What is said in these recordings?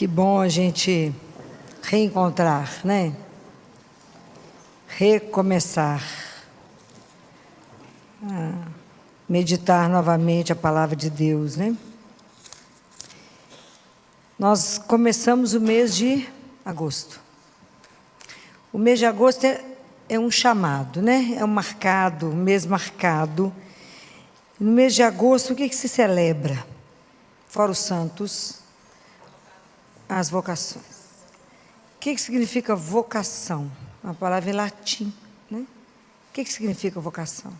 Que bom a gente reencontrar, né? Recomeçar. Meditar novamente a palavra de Deus, né? Nós começamos o mês de agosto. O mês de agosto é um chamado, né? É um mês marcado. No mês de agosto, o que se celebra? Fora os santos, as vocações. O que significa vocação? Uma palavra em latim, né? O que significa vocação?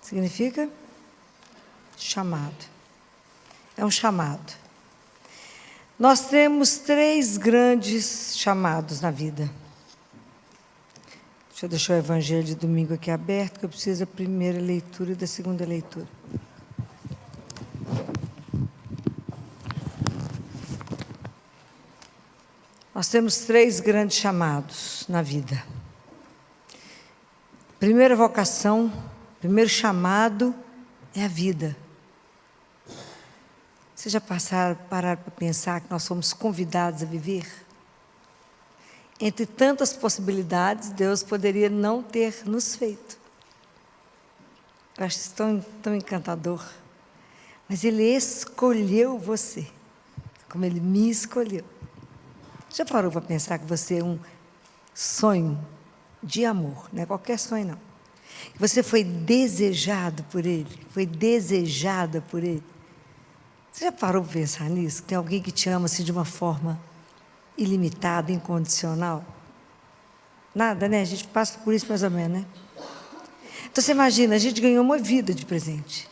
Significa chamado. É um chamado. Nós temos 3 grandes chamados na vida. Deixa eu deixar o evangelho de domingo aqui aberto, que eu preciso da primeira leitura e da segunda leitura. Nós temos 3 grandes chamados na vida. Primeira vocação, primeiro chamado é a vida. Vocês já pararam para pensar que nós somos convidados a viver? Entre tantas possibilidades, Deus poderia não ter nos feito. Eu acho isso tão encantador. Mas Ele escolheu você, como Ele me escolheu. Já parou para pensar que você é um sonho de amor? Não é qualquer sonho, não. Você foi desejado por Ele, foi desejada por Ele. Você já parou para pensar nisso? Tem alguém que te ama assim, de uma forma ilimitada, incondicional? Nada, né? A gente passa por isso mais ou menos, né? Então você imagina, a gente ganhou uma vida de presente.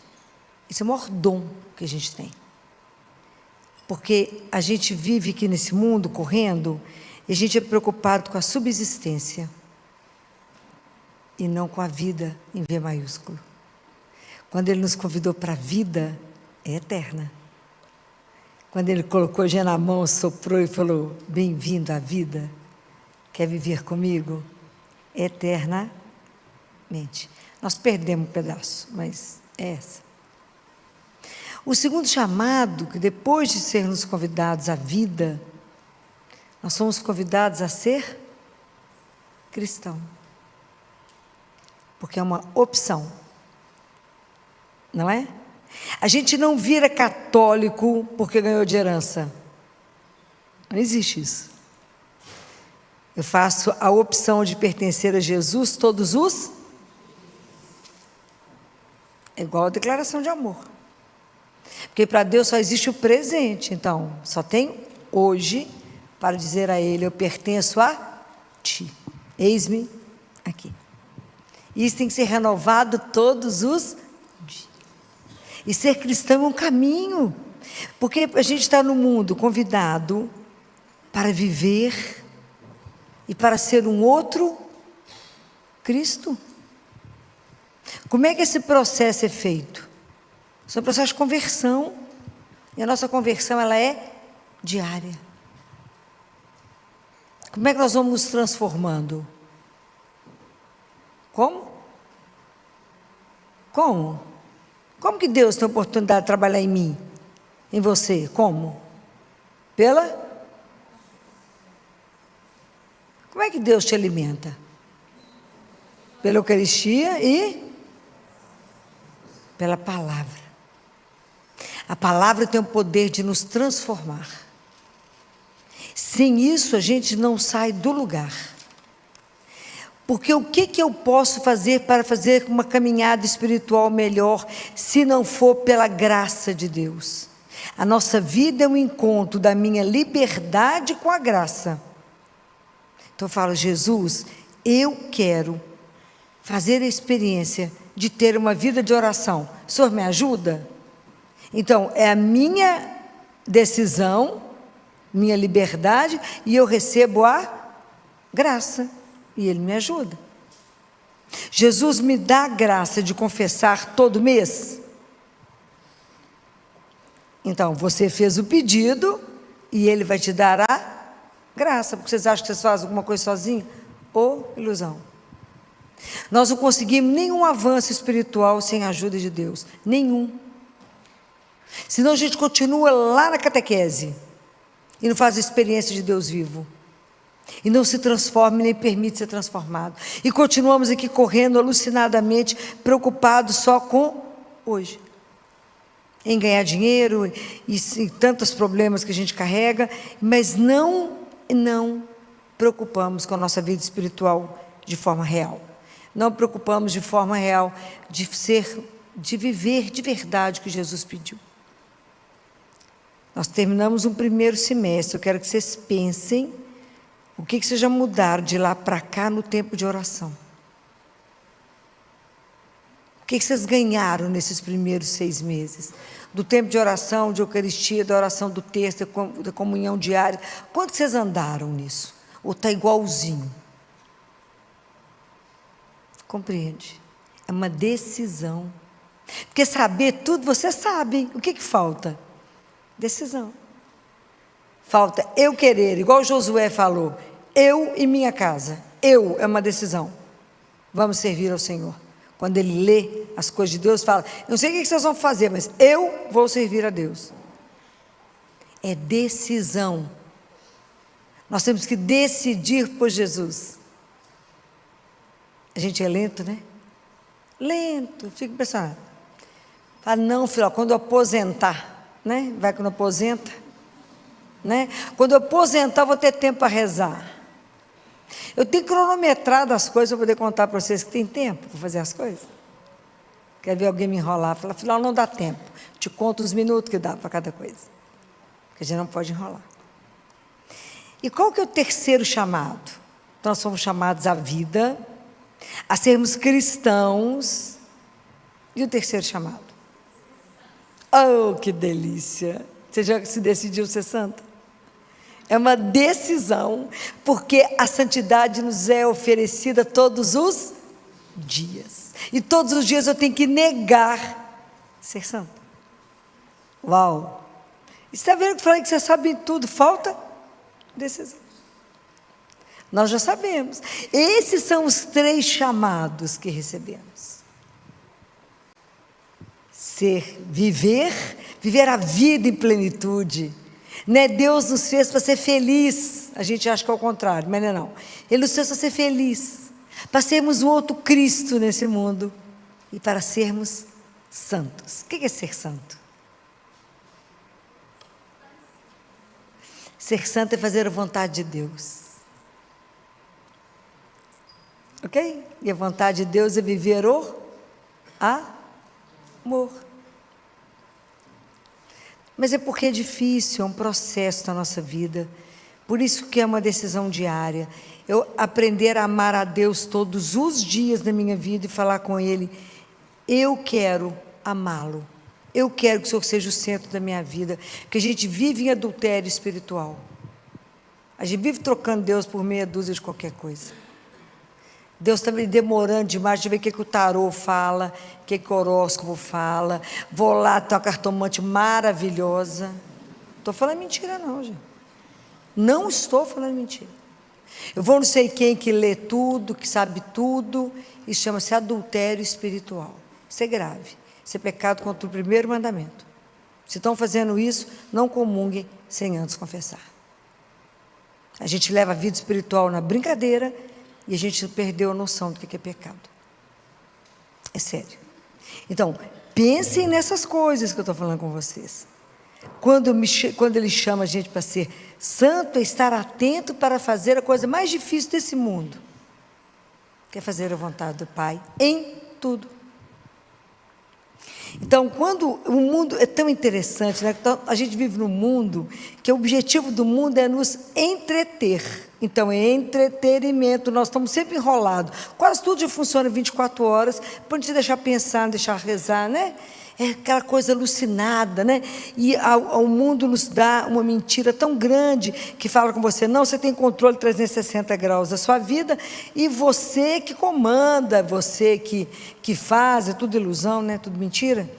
Esse é o maior dom que a gente tem. Porque a gente vive aqui nesse mundo, correndo, e a gente é preocupado com a subsistência e não com a vida em V maiúsculo. Quando Ele nos convidou para a vida, é eterna. Quando Ele colocou a gente na mão, soprou e falou, bem-vindo à vida, quer viver comigo? Eternamente. Nós perdemos um pedaço, mas é essa. O segundo chamado, que depois de sermos convidados à vida, nós somos convidados a ser cristão. Porque é uma opção. Não é? A gente não vira católico porque ganhou de herança. Não existe isso. Eu faço a opção de pertencer a Jesus todos os... É igual a declaração de amor. Porque para Deus só existe o presente. Então, só tem hoje para dizer a Ele, eu pertenço a Ti. Eis-me aqui. Isso tem que ser renovado todos os dias. E ser cristão é um caminho. Porque a gente está no mundo convidado para viver e para ser um outro Cristo. Como é que esse processo é feito? Isso é um processo de conversão. E a nossa conversão, ela é diária. Como é que nós vamos nos transformando? Como? Como? Como que Deus tem a oportunidade de trabalhar em mim? Em você? Como? Como é que Deus te alimenta? Pela Eucaristia e pela palavra. A palavra tem o poder de nos transformar. Sem isso, a gente não sai do lugar. Porque o que eu posso fazer para fazer uma caminhada espiritual melhor, se não for pela graça de Deus? A nossa vida é um encontro da minha liberdade com a graça. Então eu falo, Jesus, eu quero fazer a experiência de ter uma vida de oração. O Senhor me ajuda? Então, é a minha decisão, minha liberdade, e eu recebo a graça. E Ele me ajuda. Jesus me dá a graça de confessar todo mês. Então, você fez o pedido e Ele vai te dar a graça. Porque vocês acham que vocês fazem alguma coisa sozinhos? Ou ilusão. Nós não conseguimos nenhum avanço espiritual sem a ajuda de Deus. Nenhum. Senão a gente continua lá na catequese e não faz a experiência de Deus vivo. E não se transforma e nem permite ser transformado. E continuamos aqui correndo alucinadamente, preocupados só com hoje. Em ganhar dinheiro e tantos problemas que a gente carrega, mas não preocupamos com a nossa vida espiritual de forma real. Não preocupamos de forma real de viver de verdade o que Jesus pediu. Nós terminamos um primeiro semestre, eu quero que vocês pensem o que vocês já mudaram de lá para cá no tempo de oração. O que vocês ganharam nesses primeiros 6 meses? Do tempo de oração, de Eucaristia, da oração do texto, da comunhão diária. Quanto vocês andaram nisso? Ou está igualzinho? Compreende? É uma decisão. Porque saber tudo, vocês sabem. O que falta? Decisão. Falta eu querer, igual Josué falou, eu e minha casa. Eu é uma decisão. Vamos servir ao Senhor. Quando ele lê as coisas de Deus, fala, não sei o que vocês vão fazer, mas eu vou servir a Deus. É decisão. Nós temos que decidir por Jesus. A gente é lento, né? Lento, fica impressionado. Fala, não, filho, quando eu aposentar, né? Vai quando aposenta, né? Quando eu aposentar, eu vou ter tempo para rezar. Eu tenho cronometrado as coisas para poder contar para vocês que tem tempo para fazer as coisas. Quer ver alguém me enrolar? Fala, afinal, não dá tempo. Te conto os minutos que dá para cada coisa. Porque a gente não pode enrolar. E qual que é o terceiro chamado? Nós somos chamados à vida, a sermos cristãos. E o terceiro chamado? Oh, que delícia! Você já se decidiu ser santa? É uma decisão, porque a santidade nos é oferecida todos os dias. E todos os dias eu tenho que negar ser santo. Uau! E você está vendo que eu falei que você sabe tudo? Falta decisão. Nós já sabemos. Esses são os 3 chamados que recebemos. Viver a vida em plenitude. Né? Deus nos fez para ser feliz. A gente acha que é o contrário, mas não. Ele nos fez para ser feliz, para sermos um outro Cristo nesse mundo e para sermos santos. O que é ser santo? Ser santo é fazer a vontade de Deus. Ok? E a vontade de Deus é viver o amor. Mas é porque é difícil, é um processo na nossa vida. Por isso que é uma decisão diária. Eu aprender a amar a Deus todos os dias da minha vida e falar com Ele, eu quero amá-lo. Eu quero que o Senhor seja o centro da minha vida. Porque a gente vive em adultério espiritual. A gente vive trocando Deus por meia dúzia de qualquer coisa. Deus está me demorando demais de ver o que o tarô fala, o que o horóscopo fala. Vou lá, tem uma cartomante maravilhosa. Não estou falando mentira não, gente. Não estou falando mentira. Eu vou não sei quem que lê tudo, que sabe tudo. Isso chama-se adultério espiritual. Isso é grave. Isso é pecado contra o primeiro mandamento. Se estão fazendo isso, não comunguem sem antes confessar. A gente leva a vida espiritual na brincadeira e a gente perdeu a noção do que é pecado. É sério. Então, pensem nessas coisas que eu estou falando com vocês. Quando Ele chama a gente para ser santo, é estar atento para fazer a coisa mais difícil desse mundo, que é fazer a vontade do Pai em tudo. Então, quando o mundo é tão interessante, né? Então, a gente vive num mundo que o objetivo do mundo é nos entreter. Então, é entretenimento, nós estamos sempre enrolados. Quase tudo já funciona 24 horas, para não te deixar pensar, não deixar rezar, né? É aquela coisa alucinada, né? E o mundo nos dá uma mentira tão grande que fala com você, não, você tem controle 360 graus da sua vida e você que comanda, você que faz, é tudo ilusão, né? Tudo mentira.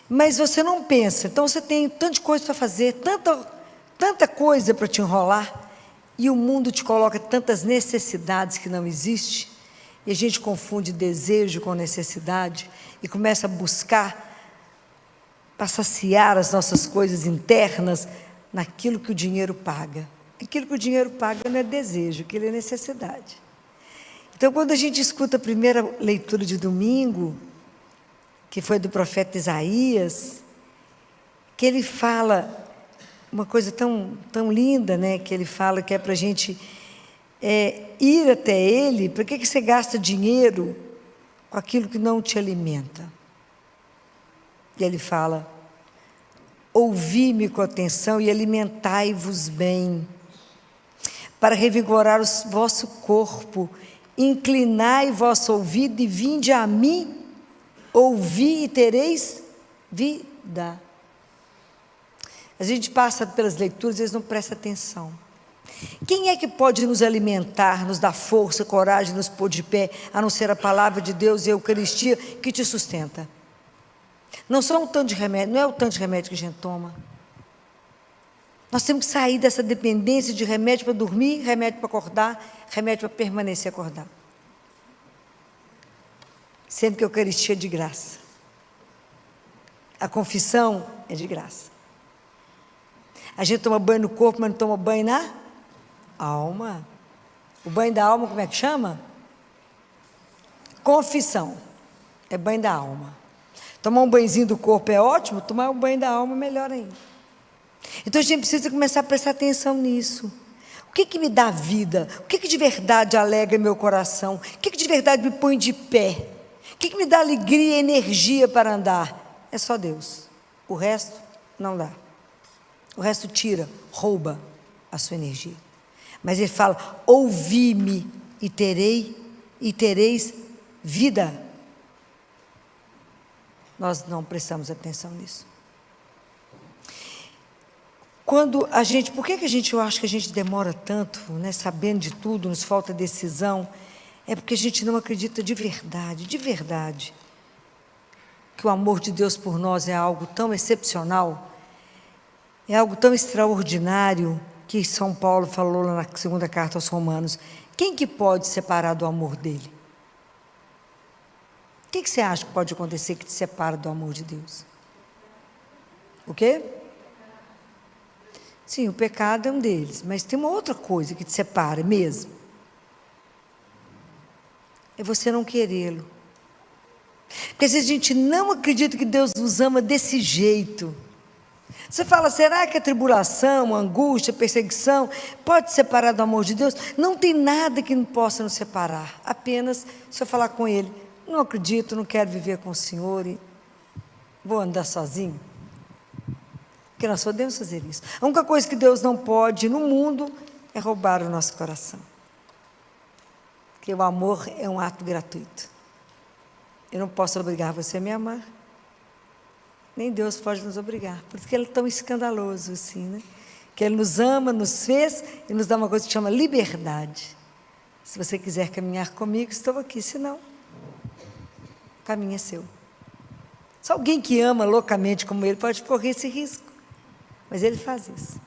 Mas você não pensa, então você tem tanta coisa para fazer, tanta coisa para te enrolar, e o mundo te coloca tantas necessidades que não existem, e a gente confunde desejo com necessidade e começa a buscar para saciar as nossas coisas internas naquilo que o dinheiro paga. Aquilo que o dinheiro paga não é desejo, aquilo é necessidade. Então, quando a gente escuta a primeira leitura de domingo, que foi do profeta Isaías, que ele fala uma coisa tão linda, né? Que ele fala que é para a gente ir até ele. Por que você gasta dinheiro com aquilo que não te alimenta? E ele fala: ouvi-me com atenção e alimentai-vos bem, para revigorar o vosso corpo, inclinai vosso ouvido e vinde a mim, ouvi e tereis vida. A gente passa pelas leituras e eles não prestam atenção. Quem é que pode nos alimentar, nos dar força, coragem, nos pôr de pé, a não ser a palavra de Deus e a Eucaristia que te sustenta? Não são um tanto de remédio, não é o tanto de remédio que a gente toma. Nós temos que sair dessa dependência de remédio para dormir, remédio para acordar, remédio para permanecer acordado. Sendo que a Eucaristia é de graça. A confissão é de graça. A gente toma banho no corpo, mas não toma banho na alma. O banho da alma, como é que chama? Confissão. É banho da alma. Tomar um banhozinho do corpo é ótimo, tomar um banho da alma é melhor ainda. Então a gente precisa começar a prestar atenção nisso. O que me dá vida? O que de verdade alegra meu coração? O que de verdade me põe de pé? O que me dá alegria e energia para andar? É só Deus. O resto não dá. O resto tira, rouba a sua energia. Mas ele fala: ouvi-me e tereis vida. Nós não prestamos atenção nisso. Quando a gente, por que eu acho que a gente demora tanto, né, sabendo de tudo, nos falta decisão? É porque a gente não acredita de verdade, que o amor de Deus por nós é algo tão excepcional, é algo tão extraordinário, que São Paulo falou lá na segunda carta aos Romanos. Quem que pode separar do amor dele? O que você acha que pode acontecer que te separa do amor de Deus? O quê? Sim, o pecado é um deles, mas tem uma outra coisa que te separa mesmo. É você não querê-lo. Porque às vezes a gente não acredita que Deus nos ama desse jeito. Você fala: será que a tribulação, a angústia, a perseguição pode separar do amor de Deus? Não tem nada que não possa nos separar. Apenas se eu falar com Ele: não acredito, não quero viver com o Senhor e vou andar sozinho. Porque nós podemos fazer isso. A única coisa que Deus não pode no mundo é roubar o nosso coração. Porque o amor é um ato gratuito. Eu não posso obrigar você a me amar. Nem Deus pode nos obrigar. Por isso que Ele é tão escandaloso assim, né? Que Ele nos ama, nos fez e nos dá uma coisa que chama liberdade. Se você quiser caminhar comigo, estou aqui. Se não, o caminho é seu. Só alguém que ama loucamente como Ele pode correr esse risco. Mas Ele faz isso.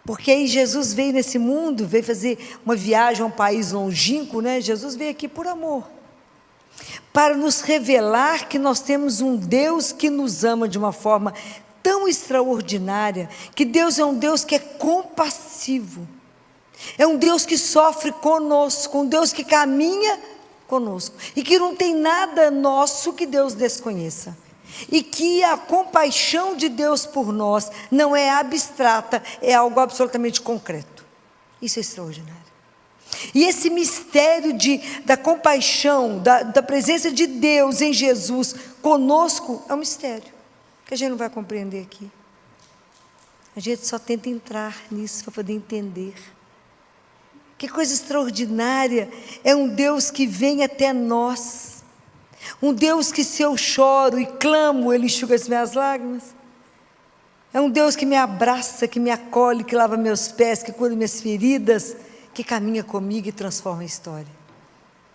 Porque aí Jesus veio nesse mundo, veio fazer uma viagem a um país longínquo, né? Jesus veio aqui por amor. Para nos revelar que nós temos um Deus que nos ama de uma forma tão extraordinária, que Deus é um Deus que é compassivo, é um Deus que sofre conosco, um Deus que caminha conosco, e que não tem nada nosso que Deus desconheça, e que a compaixão de Deus por nós não é abstrata, é algo absolutamente concreto. Isso é extraordinário. E esse mistério da compaixão, da presença de Deus em Jesus conosco, é um mistério, que a gente não vai compreender aqui. A gente só tenta entrar nisso para poder entender. Que coisa extraordinária, é um Deus que vem até nós, um Deus que, se eu choro e clamo, Ele enxuga as minhas lágrimas. É um Deus que me abraça, que me acolhe, que lava meus pés, que cura minhas feridas, que caminha comigo e transforma a história.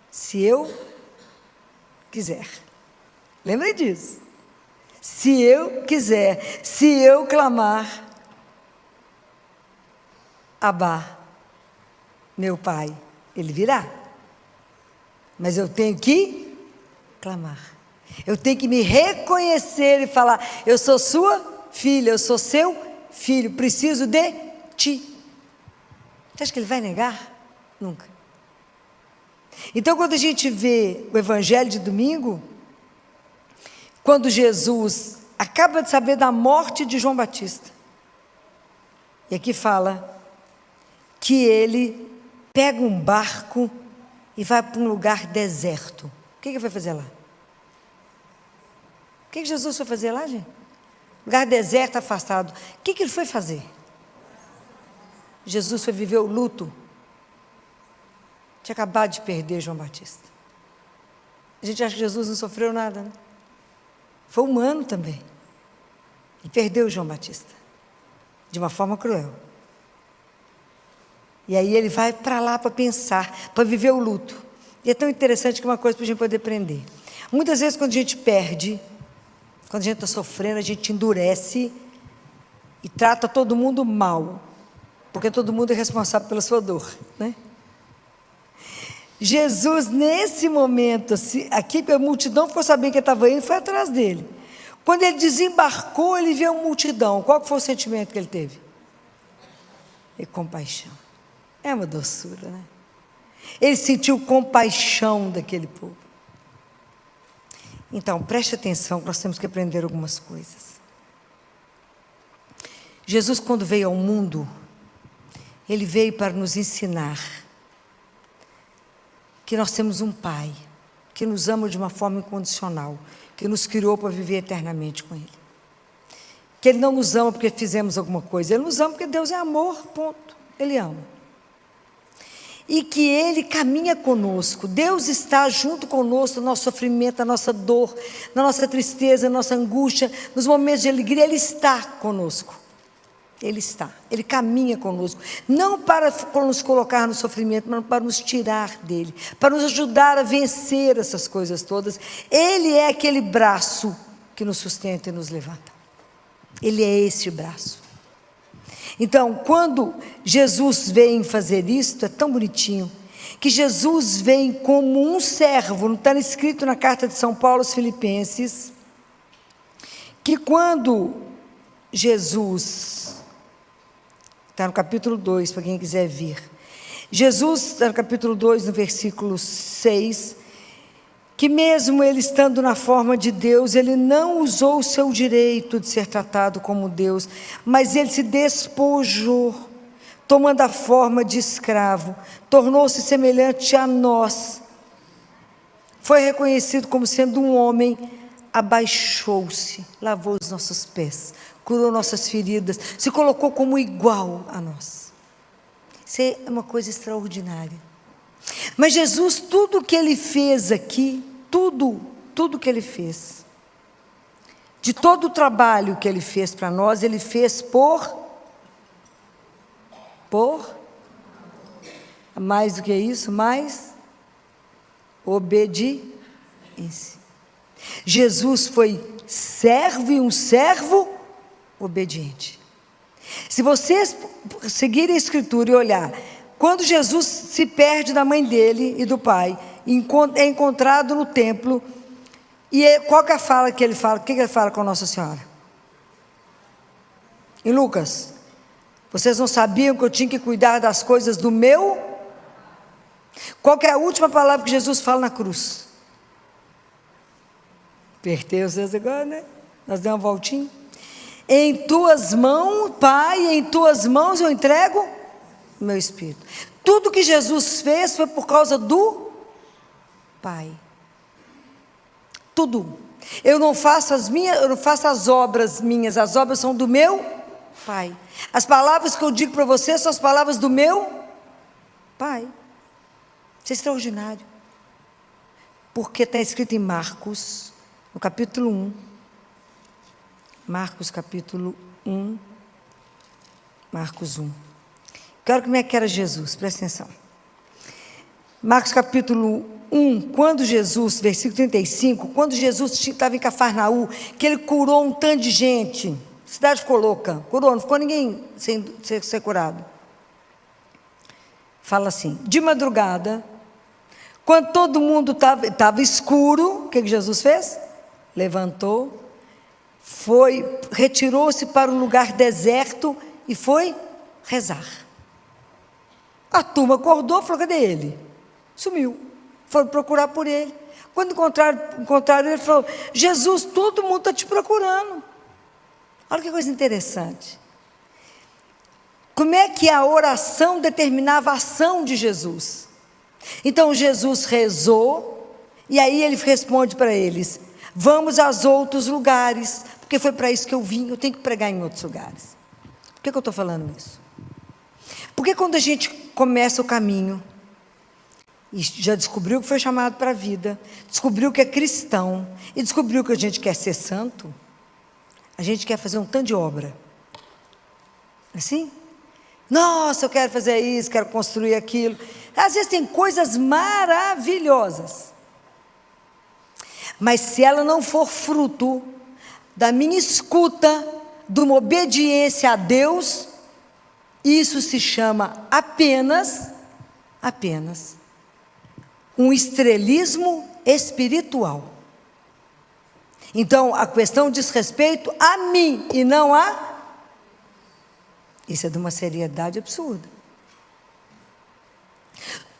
Se eu quiser. Lembre disso. Se eu quiser, se eu clamar, Abá, meu Pai, Ele virá. Mas eu tenho que clamar. Eu tenho que me reconhecer e falar: eu sou sua filha, eu sou seu filho, preciso de ti. Você acha que ele vai negar? Nunca. Então, quando a gente vê o Evangelho de domingo, quando Jesus acaba de saber da morte de João Batista, e aqui fala que ele pega um barco e vai para um lugar deserto. O que ele vai fazer lá? O que Jesus foi fazer lá, gente? Lugar deserto, afastado. O que ele foi fazer? Jesus foi viver o luto. Tinha acabado de perder João Batista. A gente acha que Jesus não sofreu nada, né? Foi humano também. E perdeu João Batista. De uma forma cruel. E aí ele vai para lá para pensar, para viver o luto. E é tão interessante que uma coisa para a gente poder aprender. Muitas vezes quando a gente perde, quando a gente está sofrendo, a gente endurece e trata todo mundo mal. Porque todo mundo é responsável pela sua dor, né? Jesus, nesse momento, aqui a multidão ficou sabendo que ele estava indo e foi atrás dele. Quando ele desembarcou, ele viu a multidão. Qual foi o sentimento que ele teve? E compaixão. É uma doçura, né? Ele sentiu compaixão daquele povo. Então, preste atenção, nós temos que aprender algumas coisas. Jesus, quando veio ao mundo, ele veio para nos ensinar que nós temos um Pai que nos ama de uma forma incondicional, que nos criou para viver eternamente com Ele. Que Ele não nos ama porque fizemos alguma coisa, Ele nos ama porque Deus é amor, ponto. Ele ama. E que Ele caminha conosco, Deus está junto conosco no nosso sofrimento, na nossa dor, na nossa tristeza, na nossa angústia, nos momentos de alegria, Ele está conosco. Ele está, Ele caminha conosco, não para nos colocar no sofrimento, mas para nos tirar dele, para nos ajudar a vencer essas coisas todas. Ele é aquele braço que nos sustenta e nos levanta. Ele é esse braço. Então, quando Jesus vem fazer isto, é tão bonitinho, que Jesus vem como um servo, não está escrito na carta de São Paulo aos Filipenses, que quando Jesus... Está no capítulo 2, para quem quiser vir. Jesus, está no capítulo 2, no versículo 6, que mesmo ele estando na forma de Deus, ele não usou o seu direito de ser tratado como Deus, mas ele se despojou, tomando a forma de escravo, tornou-se semelhante a nós, foi reconhecido como sendo um homem, abaixou-se, lavou os nossos pés, curou nossas feridas, se colocou como igual a nós. Isso é uma coisa extraordinária. Mas Jesus, tudo que Ele fez aqui, tudo que Ele fez, de todo o trabalho que Ele fez para nós, Ele fez por mais do que isso, mais obediência. Jesus foi servo e um servo obediente. Se vocês seguirem a Escritura e olhar, quando Jesus se perde da mãe dele e do pai, é encontrado no templo, e qual que é a fala que ele fala? O que ele fala com Nossa Senhora? Em Lucas, vocês não sabiam que eu tinha que cuidar das coisas do meu? Qual que é a última palavra que Jesus fala na cruz? Apertei vocês agora, né? Nós demos uma voltinha. Em tuas mãos, Pai, em tuas mãos eu entrego o meu espírito. Tudo que Jesus fez foi por causa do Pai. Tudo. Eu não faço as obras minhas, as obras são do meu Pai. As palavras que eu digo para você são as palavras do meu Pai. Isso é extraordinário. Porque está escrito em Marcos, no capítulo 1. Marcos capítulo 1, Marcos 1. Quero como é que era Jesus, presta atenção. Marcos capítulo 1, quando Jesus, versículo 35, quando Jesus estava em Cafarnaú, que ele curou um tanto de gente, a cidade ficou louca, curou, não ficou ninguém sem ser curado. Fala assim, de madrugada, quando todo mundo estava escuro, o que Jesus fez? levantou, retirou-se para um lugar deserto e foi rezar. A turma acordou, falou: cadê ele? Sumiu. Foram procurar por ele. Quando encontraram ele, falou: Jesus, todo mundo está te procurando. Olha que coisa interessante. Como é que a oração determinava a ação de Jesus? Então Jesus rezou, e aí ele responde para eles: vamos aos outros lugares, porque foi para isso que eu vim, eu tenho que pregar em outros lugares. Por que eu estou falando isso? Porque quando a gente começa o caminho, e já descobriu que foi chamado para a vida, descobriu que é cristão, e descobriu que a gente quer ser santo, a gente quer fazer um tanto de obra. Assim? Nossa, eu quero fazer isso, quero construir aquilo. Às vezes tem coisas maravilhosas. Mas se ela não for fruto da minha escuta, de uma obediência a Deus, isso se chama apenas um estrelismo espiritual. Então, a questão diz respeito a mim e não a... Isso é de uma seriedade absurda.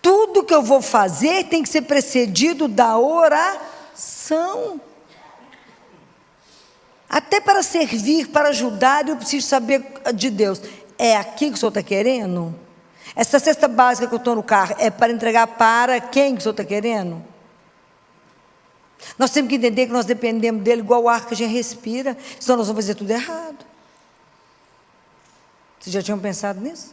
Tudo que eu vou fazer tem que ser precedido da oração. Até para servir, para ajudar, eu preciso saber de Deus. É aqui que o Senhor está querendo? Essa cesta básica que eu estou no carro é para entregar para quem que o Senhor está querendo? Nós temos que entender que nós dependemos dele igual o ar que a gente respira, senão nós vamos fazer tudo errado. Vocês já tinham pensado nisso?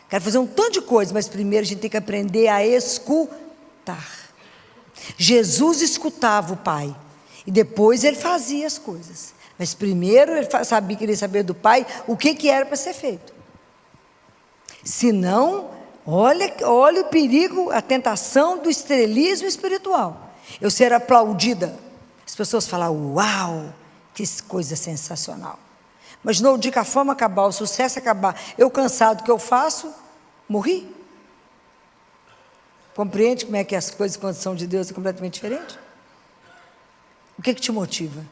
Quero fazer um tanto de coisa, mas primeiro a gente tem que aprender a escutar. Jesus escutava o Pai, e depois ele fazia as coisas. Mas primeiro ele queria saber do Pai o que era para ser feito. Senão, olha o perigo, a tentação do estrelismo espiritual. Eu ser aplaudida, as pessoas falam: uau, que coisa sensacional. Mas no dia que a fama acabar, o sucesso acabar, eu cansado do que eu faço, morri. Compreende como é que as coisas, quando são de Deus, é completamente diferente? O que te motiva?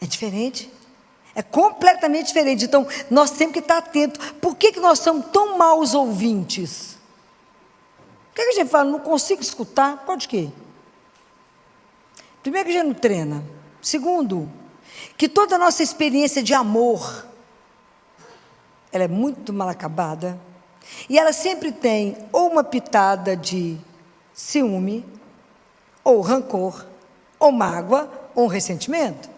É diferente. É completamente diferente. Então, nós temos que estar atentos. Por que nós somos tão maus ouvintes? Por que a gente fala: não consigo escutar? Por causa de quê? Primeiro, que a gente não treina. Segundo, que toda a nossa experiência de amor, ela é muito mal acabada, e ela sempre tem ou uma pitada de ciúme, ou rancor, ou mágoa, ou um ressentimento.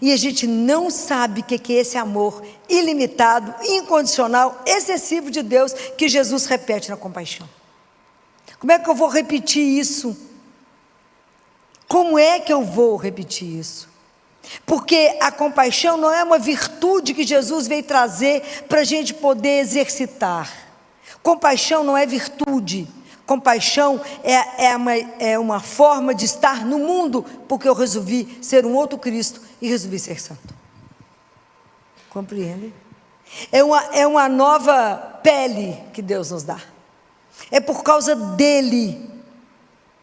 E a gente não sabe o que é esse amor ilimitado, incondicional, excessivo de Deus, que Jesus repete na compaixão. Como é que eu vou repetir isso? Como é que eu vou repetir isso? Porque a compaixão não é uma virtude que Jesus veio trazer para a gente poder exercitar. Compaixão não é virtude. Compaixão é uma forma de estar no mundo, porque eu resolvi ser um outro Cristo e resolvi ser santo. Compreende? É uma nova pele que Deus nos dá. É por causa dele.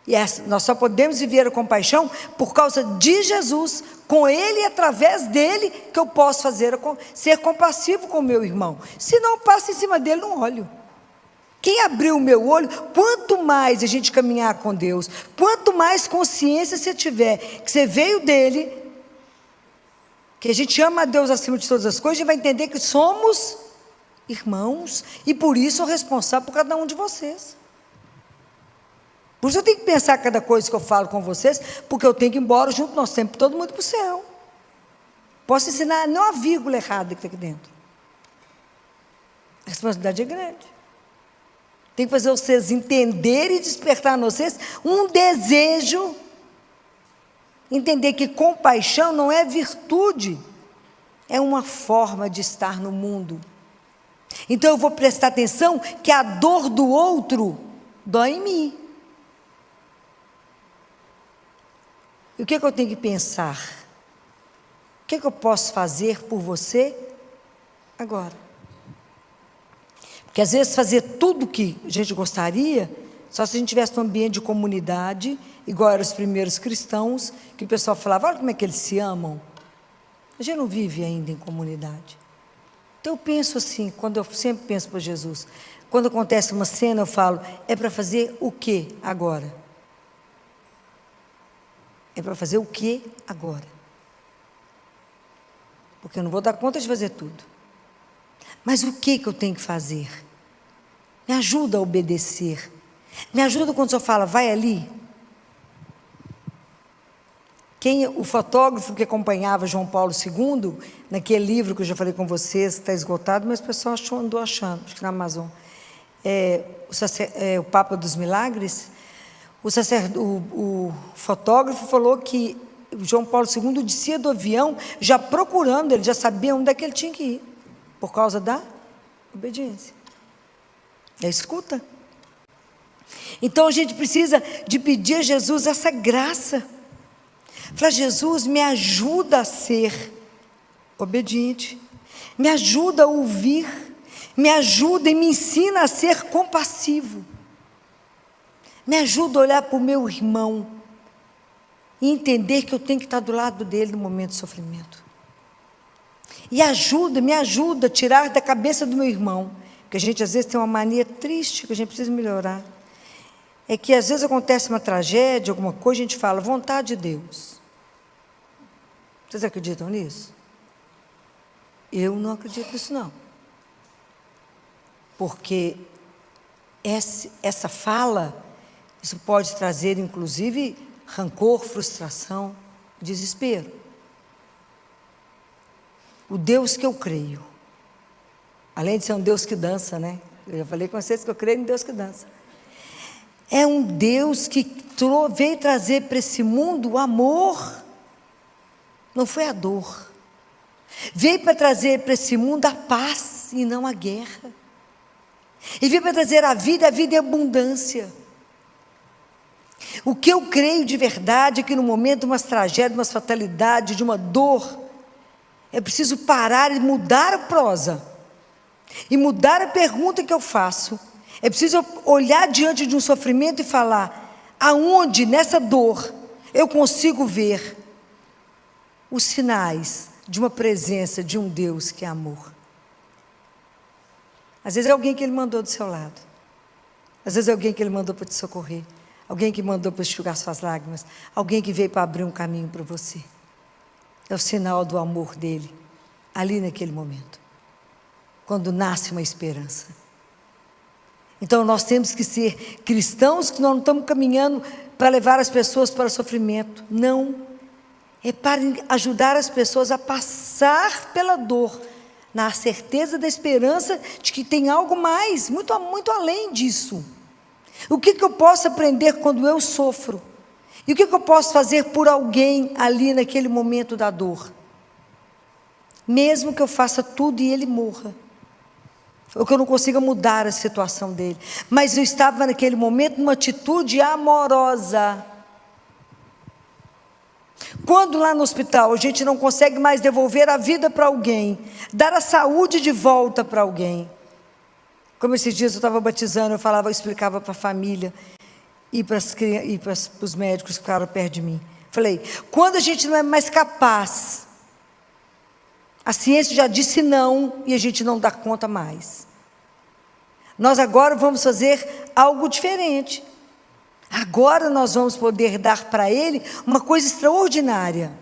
E nós só podemos viver a compaixão por causa de Jesus, com ele e através dele, que eu posso ser compassivo com o meu irmão. Se não, passo em cima dele, não olho. Quem abriu o meu olho, quanto mais a gente caminhar com Deus, quanto mais consciência você tiver, que você veio dele, que a gente ama a Deus acima de todas as coisas, a gente vai entender que somos irmãos, e por isso sou responsável por cada um de vocês. Por isso eu tenho que pensar cada coisa que eu falo com vocês, porque eu tenho que ir embora junto, nós temos todo mundo para o céu. Posso ensinar, não a vírgula errada que está aqui dentro. A responsabilidade é grande. Tem que fazer vocês entenderem e despertar em vocês um desejo. Entender que compaixão não é virtude, é uma forma de estar no mundo. Então eu vou prestar atenção que a dor do outro dói em mim. E o que eu tenho que pensar? O que eu posso fazer por você agora? Porque às vezes fazer tudo o que a gente gostaria Só se a gente tivesse um ambiente de comunidade, igual eram os primeiros cristãos, que o pessoal falava, olha como é que eles se amam. A gente não vive ainda em comunidade. Então eu penso assim, eu sempre penso para Jesus, quando acontece uma cena eu falo, é para fazer o quê agora? É para fazer o quê agora? Porque eu não vou dar conta de fazer tudo. Mas o que eu tenho que fazer? Me ajuda a obedecer. Me ajuda quando o senhor fala, vai ali. O fotógrafo que acompanhava João Paulo II, naquele livro que eu já falei com vocês, está esgotado, mas o pessoal andou achando, acho que na Amazon, o Papa dos Milagres, o fotógrafo falou que João Paulo II descia do avião já procurando, ele já sabia onde é que ele tinha que ir, por causa da obediência. Escuta. Então a gente precisa de pedir a Jesus essa graça. Fala, Jesus, me ajuda a ser obediente, me ajuda a ouvir, me ajuda e me ensina a ser compassivo, me ajuda a olhar para o meu irmão e entender que eu tenho que estar do lado dele no momento de sofrimento. E me ajuda a tirar da cabeça do meu irmão, porque a gente às vezes tem uma mania triste que a gente precisa melhorar. É que às vezes acontece uma tragédia, alguma coisa, a gente fala, vontade de Deus. Vocês acreditam nisso? Eu não acredito nisso, não. Porque essa fala, isso pode trazer, inclusive, rancor, frustração, desespero. O Deus que eu creio, além de ser um Deus que dança, né? Eu já falei com vocês que eu creio em Deus que dança. É um Deus que veio trazer para esse mundo o amor, não foi a dor. Veio para trazer para esse mundo a paz e não a guerra. E veio para trazer a vida em abundância. O que eu creio de verdade é que no momento de uma tragédia, de uma fatalidade, de uma dor, é preciso parar e mudar a prosa. E mudar a pergunta que eu faço. É preciso olhar diante de um sofrimento e falar, aonde nessa dor eu consigo ver os sinais de uma presença de um Deus que é amor. Às vezes é alguém que Ele mandou do seu lado. Às vezes é alguém que Ele mandou para te socorrer. Alguém que mandou para enxugar suas lágrimas. Alguém que veio para abrir um caminho para você. É o sinal do amor dEle, ali naquele momento. Quando nasce uma esperança. Então nós temos que ser cristãos que nós não estamos caminhando para levar as pessoas para o sofrimento. Não. É para ajudar as pessoas a passar pela dor, na certeza da esperança de que tem algo mais, muito, muito além disso. O que eu posso aprender quando eu sofro? E o que eu posso fazer por alguém ali naquele momento da dor? Mesmo que eu faça tudo e ele morra. Ou que eu não consiga mudar a situação dele. Mas eu estava naquele momento numa atitude amorosa. Quando lá no hospital a gente não consegue mais devolver a vida para alguém, dar a saúde de volta para alguém. Como esses dias eu estava batizando, eu explicava para a família e para os médicos que ficaram perto de mim. Falei, quando a gente não é mais capaz, a ciência já disse não e a gente não dá conta mais. Nós agora vamos fazer algo diferente. Agora nós vamos poder dar para ele uma coisa extraordinária.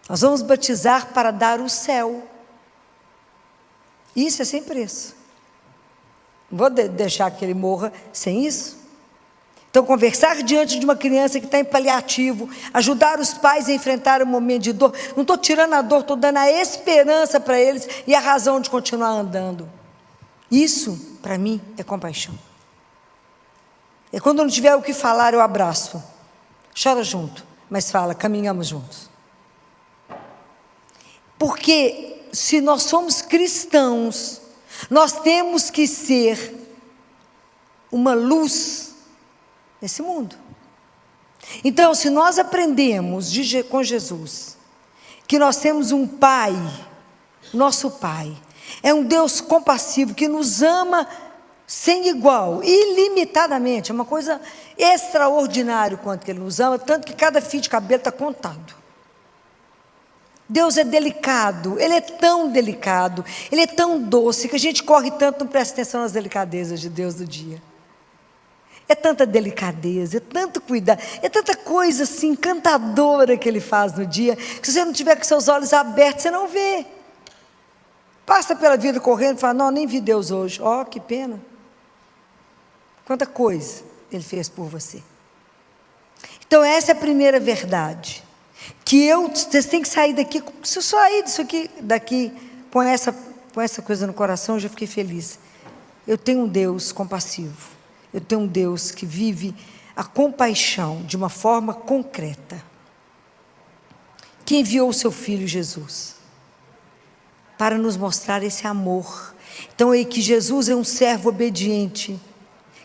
Nós vamos batizar para dar o céu. Isso é sem preço. Não vou deixar que ele morra sem isso. Então, conversar diante de uma criança que está em paliativo, ajudar os pais a enfrentar um momento de dor. Não estou tirando a dor, estou dando a esperança para eles e a razão de continuar andando. Isso, para mim, é compaixão. E quando não tiver o que falar, eu abraço. Chora junto, mas fala, caminhamos juntos. Porque se nós somos cristãos, nós temos que ser uma luz nesse mundo. Então, se nós aprendemos com Jesus, que nós temos um Pai, nosso Pai, é um Deus compassivo, que nos ama sem igual, ilimitadamente. É uma coisa extraordinária o quanto que Ele nos ama, tanto que cada fio de cabelo está contado. Deus é delicado, Ele é tão delicado, Ele é tão doce, que a gente corre tanto, não presta atenção nas delicadezas de Deus do dia. É tanta delicadeza, é tanto cuidado, é tanta coisa assim, encantadora que Ele faz no dia, que se você não tiver com seus olhos abertos, você não vê. Passa pela vida correndo e fala, não, nem vi Deus hoje. Ó, que pena. Quanta coisa Ele fez por você. Então essa é a primeira verdade. Que vocês têm que sair daqui, se eu sair daqui com essa coisa no coração, eu já fiquei feliz. Eu tenho um Deus compassivo. Eu tenho um Deus que vive a compaixão de uma forma concreta. Que enviou o seu Filho Jesus para nos mostrar esse amor. Então, aí que Jesus é um servo obediente,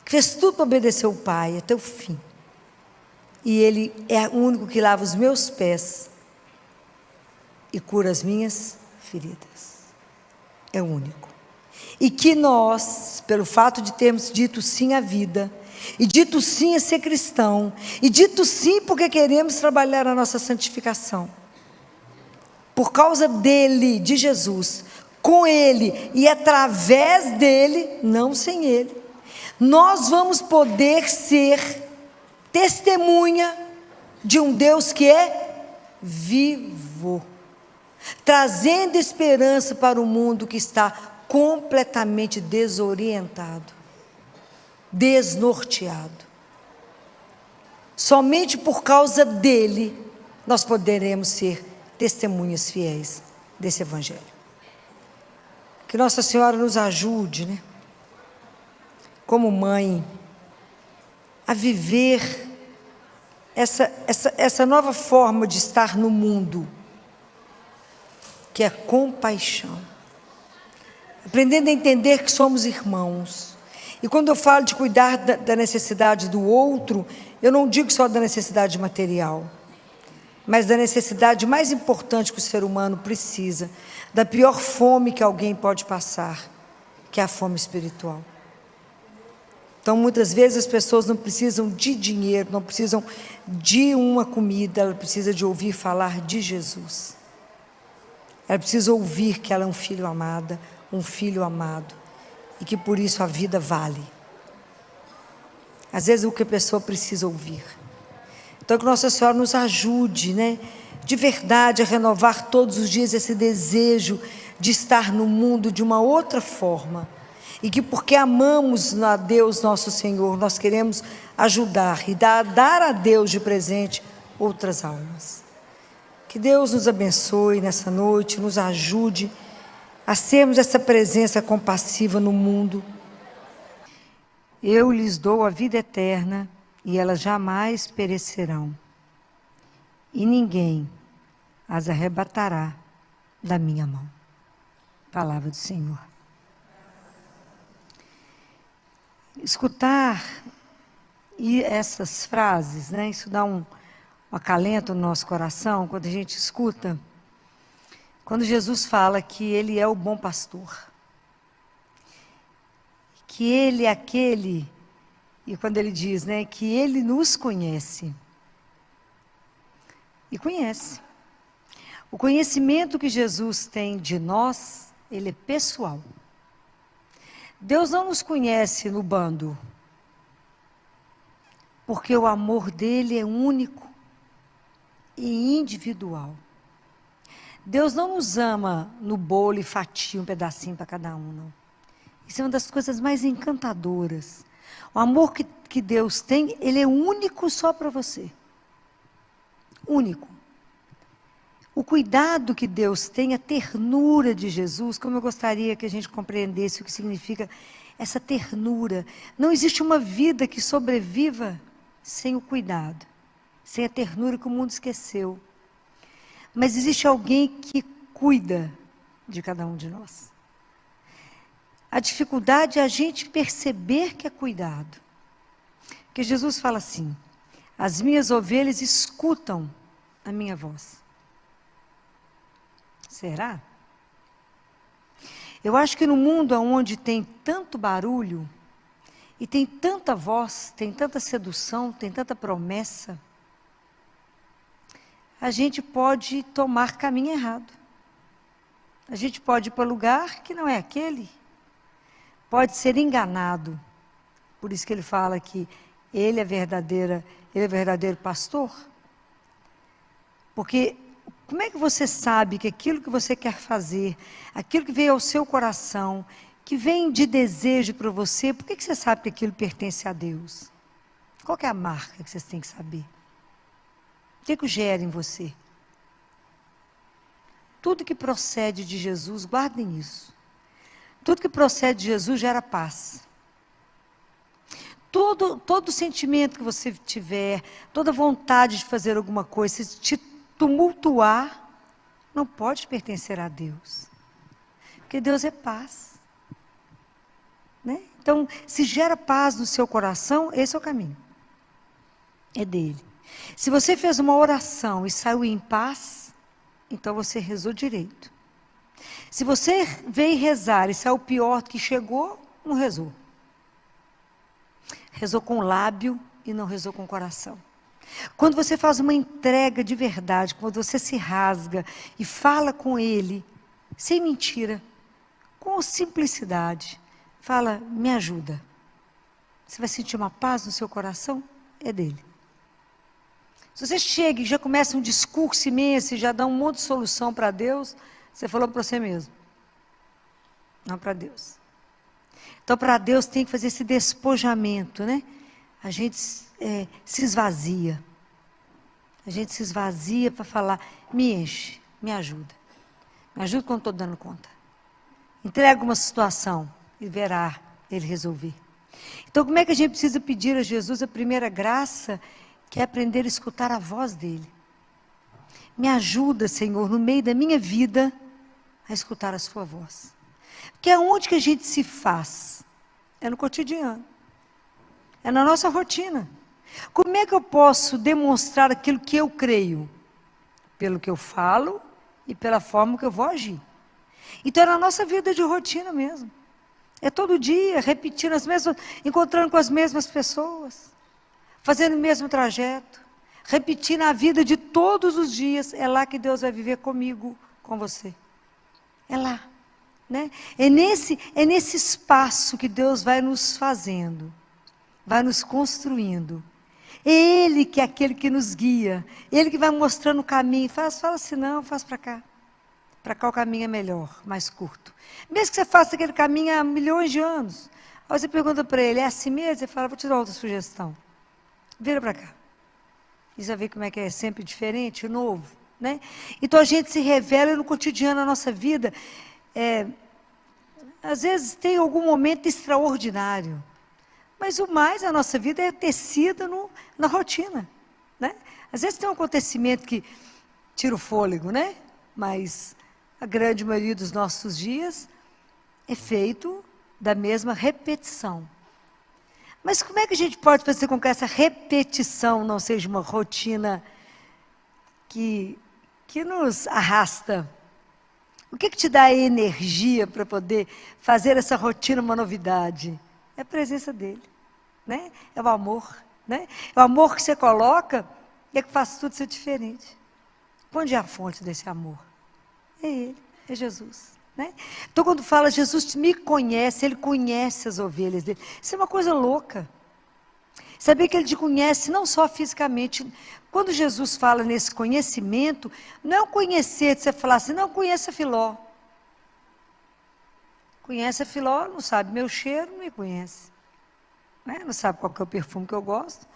que fez tudo para obedecer o Pai até o fim. E Ele é o único que lava os meus pés e cura as minhas feridas. É o único. E que nós, pelo fato de termos dito sim à vida, e dito sim a ser cristão, e dito sim porque queremos trabalhar a nossa santificação, por causa dele, de Jesus, com Ele e através dele, não sem Ele, nós vamos poder ser testemunha de um Deus que é vivo, trazendo esperança para um mundo que está completamente desorientado, desnorteado. Somente por causa dele, nós poderemos ser testemunhas fiéis desse Evangelho. Que Nossa Senhora nos ajude, né? Como mãe, a viver essa nova forma de estar no mundo, que é compaixão. Aprendendo a entender que somos irmãos. E quando eu falo de cuidar da necessidade do outro, eu não digo só da necessidade material, mas da necessidade mais importante que o ser humano precisa, da pior fome que alguém pode passar, que é a fome espiritual. Então, muitas vezes as pessoas não precisam de dinheiro, não precisam de uma comida, ela precisa de ouvir falar de Jesus. Ela precisa ouvir que ela é um filho amado, e que por isso a vida vale. Às vezes o que a pessoa precisa ouvir. Então, que Nossa Senhora nos ajude, né, de verdade, a renovar todos os dias esse desejo de estar no mundo de uma outra forma. E que porque amamos a Deus nosso Senhor, nós queremos ajudar e dar a Deus de presente outras almas. Que Deus nos abençoe nessa noite, nos ajude a sermos essa presença compassiva no mundo. Eu lhes dou a vida eterna, e elas jamais perecerão, e ninguém as arrebatará da minha mão. Palavra do Senhor. Escutar essas frases, né, isso dá um acalento no nosso coração, quando a gente escuta, quando Jesus fala que Ele é o bom pastor, que Ele é aquele, e quando Ele diz, né, que Ele nos conhece, e conhece. O conhecimento que Jesus tem de nós, ele é pessoal. Deus não nos conhece no bando, porque o amor dele é único e individual. Deus não nos ama no bolo e fatia um pedacinho para cada um, não. Isso é uma das coisas mais encantadoras. O amor que Deus tem, ele é único só para você. Único. O cuidado que Deus tem, a ternura de Jesus, como eu gostaria que a gente compreendesse o que significa essa ternura. Não existe uma vida que sobreviva sem o cuidado, sem a ternura que o mundo esqueceu. Mas existe alguém que cuida de cada um de nós. A dificuldade é a gente perceber que é cuidado. Porque Jesus fala assim: as minhas ovelhas escutam a minha voz. Será? Eu acho que no mundo onde tem tanto barulho, E tem tanta voz, tem tanta sedução, tem tanta promessa. A gente pode tomar caminho errado. A gente pode ir para lugar que não é aquele. Pode ser enganado. Por isso que ele fala que ele é verdadeiro pastor. Porque como é que você sabe que aquilo que você quer fazer, aquilo que veio ao seu coração, que vem de desejo para você, por que você sabe que aquilo pertence a Deus? Qual que é a marca que vocês têm que saber? O que gera em você? Tudo que procede de Jesus, guardem isso. Tudo que procede de Jesus gera paz. Todo sentimento que você tiver, toda vontade de fazer alguma coisa, se te tumultuar, não pode pertencer a Deus. Porque Deus é paz. Né? Então, se gera paz no seu coração, esse é o caminho. É dele. Se você fez uma oração e saiu em paz, então você rezou direito. Se você veio rezar e saiu pior do que chegou, não rezou. Rezou com o lábio e não rezou com o coração. Quando você faz uma entrega de verdade, quando você se rasga e fala com ele, sem mentira, com simplicidade, fala, me ajuda. Você vai sentir uma paz no seu coração? É dele. Se você chega e já começa um discurso imenso e já dá um monte de solução para Deus, você falou para você mesmo. Não para Deus. Então, para Deus tem que fazer esse despojamento, né? A gente se esvazia. A gente se esvazia para falar, me enche, me ajuda. Me ajuda quando estou dando conta. Entrega uma situação e verá ele resolver. Então, como é que a gente precisa pedir a Jesus a primeira graça, que é aprender a escutar a voz dele? Me ajuda, Senhor, no meio da minha vida, a escutar a sua voz. Porque é onde que a gente se faz? É no cotidiano. É na nossa rotina. Como é que eu posso demonstrar aquilo que eu creio? Pelo que eu falo e pela forma que eu vou agir. Então é na nossa vida de rotina mesmo. É todo dia, repetindo as mesmas, encontrando com as mesmas pessoas, fazendo o mesmo trajeto, repetindo a vida de todos os dias. É lá que Deus vai viver comigo, com você. É lá. Né? É nesse espaço que Deus vai nos fazendo, vai nos construindo. É Ele que é aquele que nos guia, Ele que vai mostrando o caminho. Fala assim, não, faz para cá. Para cá o caminho é melhor, mais curto. Mesmo que você faça aquele caminho há milhões de anos. Aí você pergunta para ele, é assim mesmo? Ele fala, vou te dar outra sugestão. Vira para cá. E já vê como é que é sempre diferente, novo. Né? Então a gente se revela no cotidiano da nossa vida. Às vezes tem algum momento extraordinário, mas o mais a nossa vida é tecida na rotina, né? Às vezes tem um acontecimento que tira o fôlego, né? Mas a grande maioria dos nossos dias é feito da mesma repetição. Mas como é que a gente pode fazer com que essa repetição não seja uma rotina que nos arrasta? O que te dá energia para poder fazer essa rotina uma novidade? É a presença dele, né? É o amor, né? É o amor que você coloca e é que faz tudo ser diferente. Onde é a fonte desse amor? É ele, é Jesus, né? Então quando fala Jesus me conhece, ele conhece as ovelhas dele. Isso é uma coisa louca. Saber que ele te conhece não só fisicamente. Quando Jesus fala nesse conhecimento, não é um conhecer, de você falar assim, não, conheça Filó. Conhece a Filó, não sabe meu cheiro, não me conhece. Né? Não sabe qual que é o perfume que eu gosto,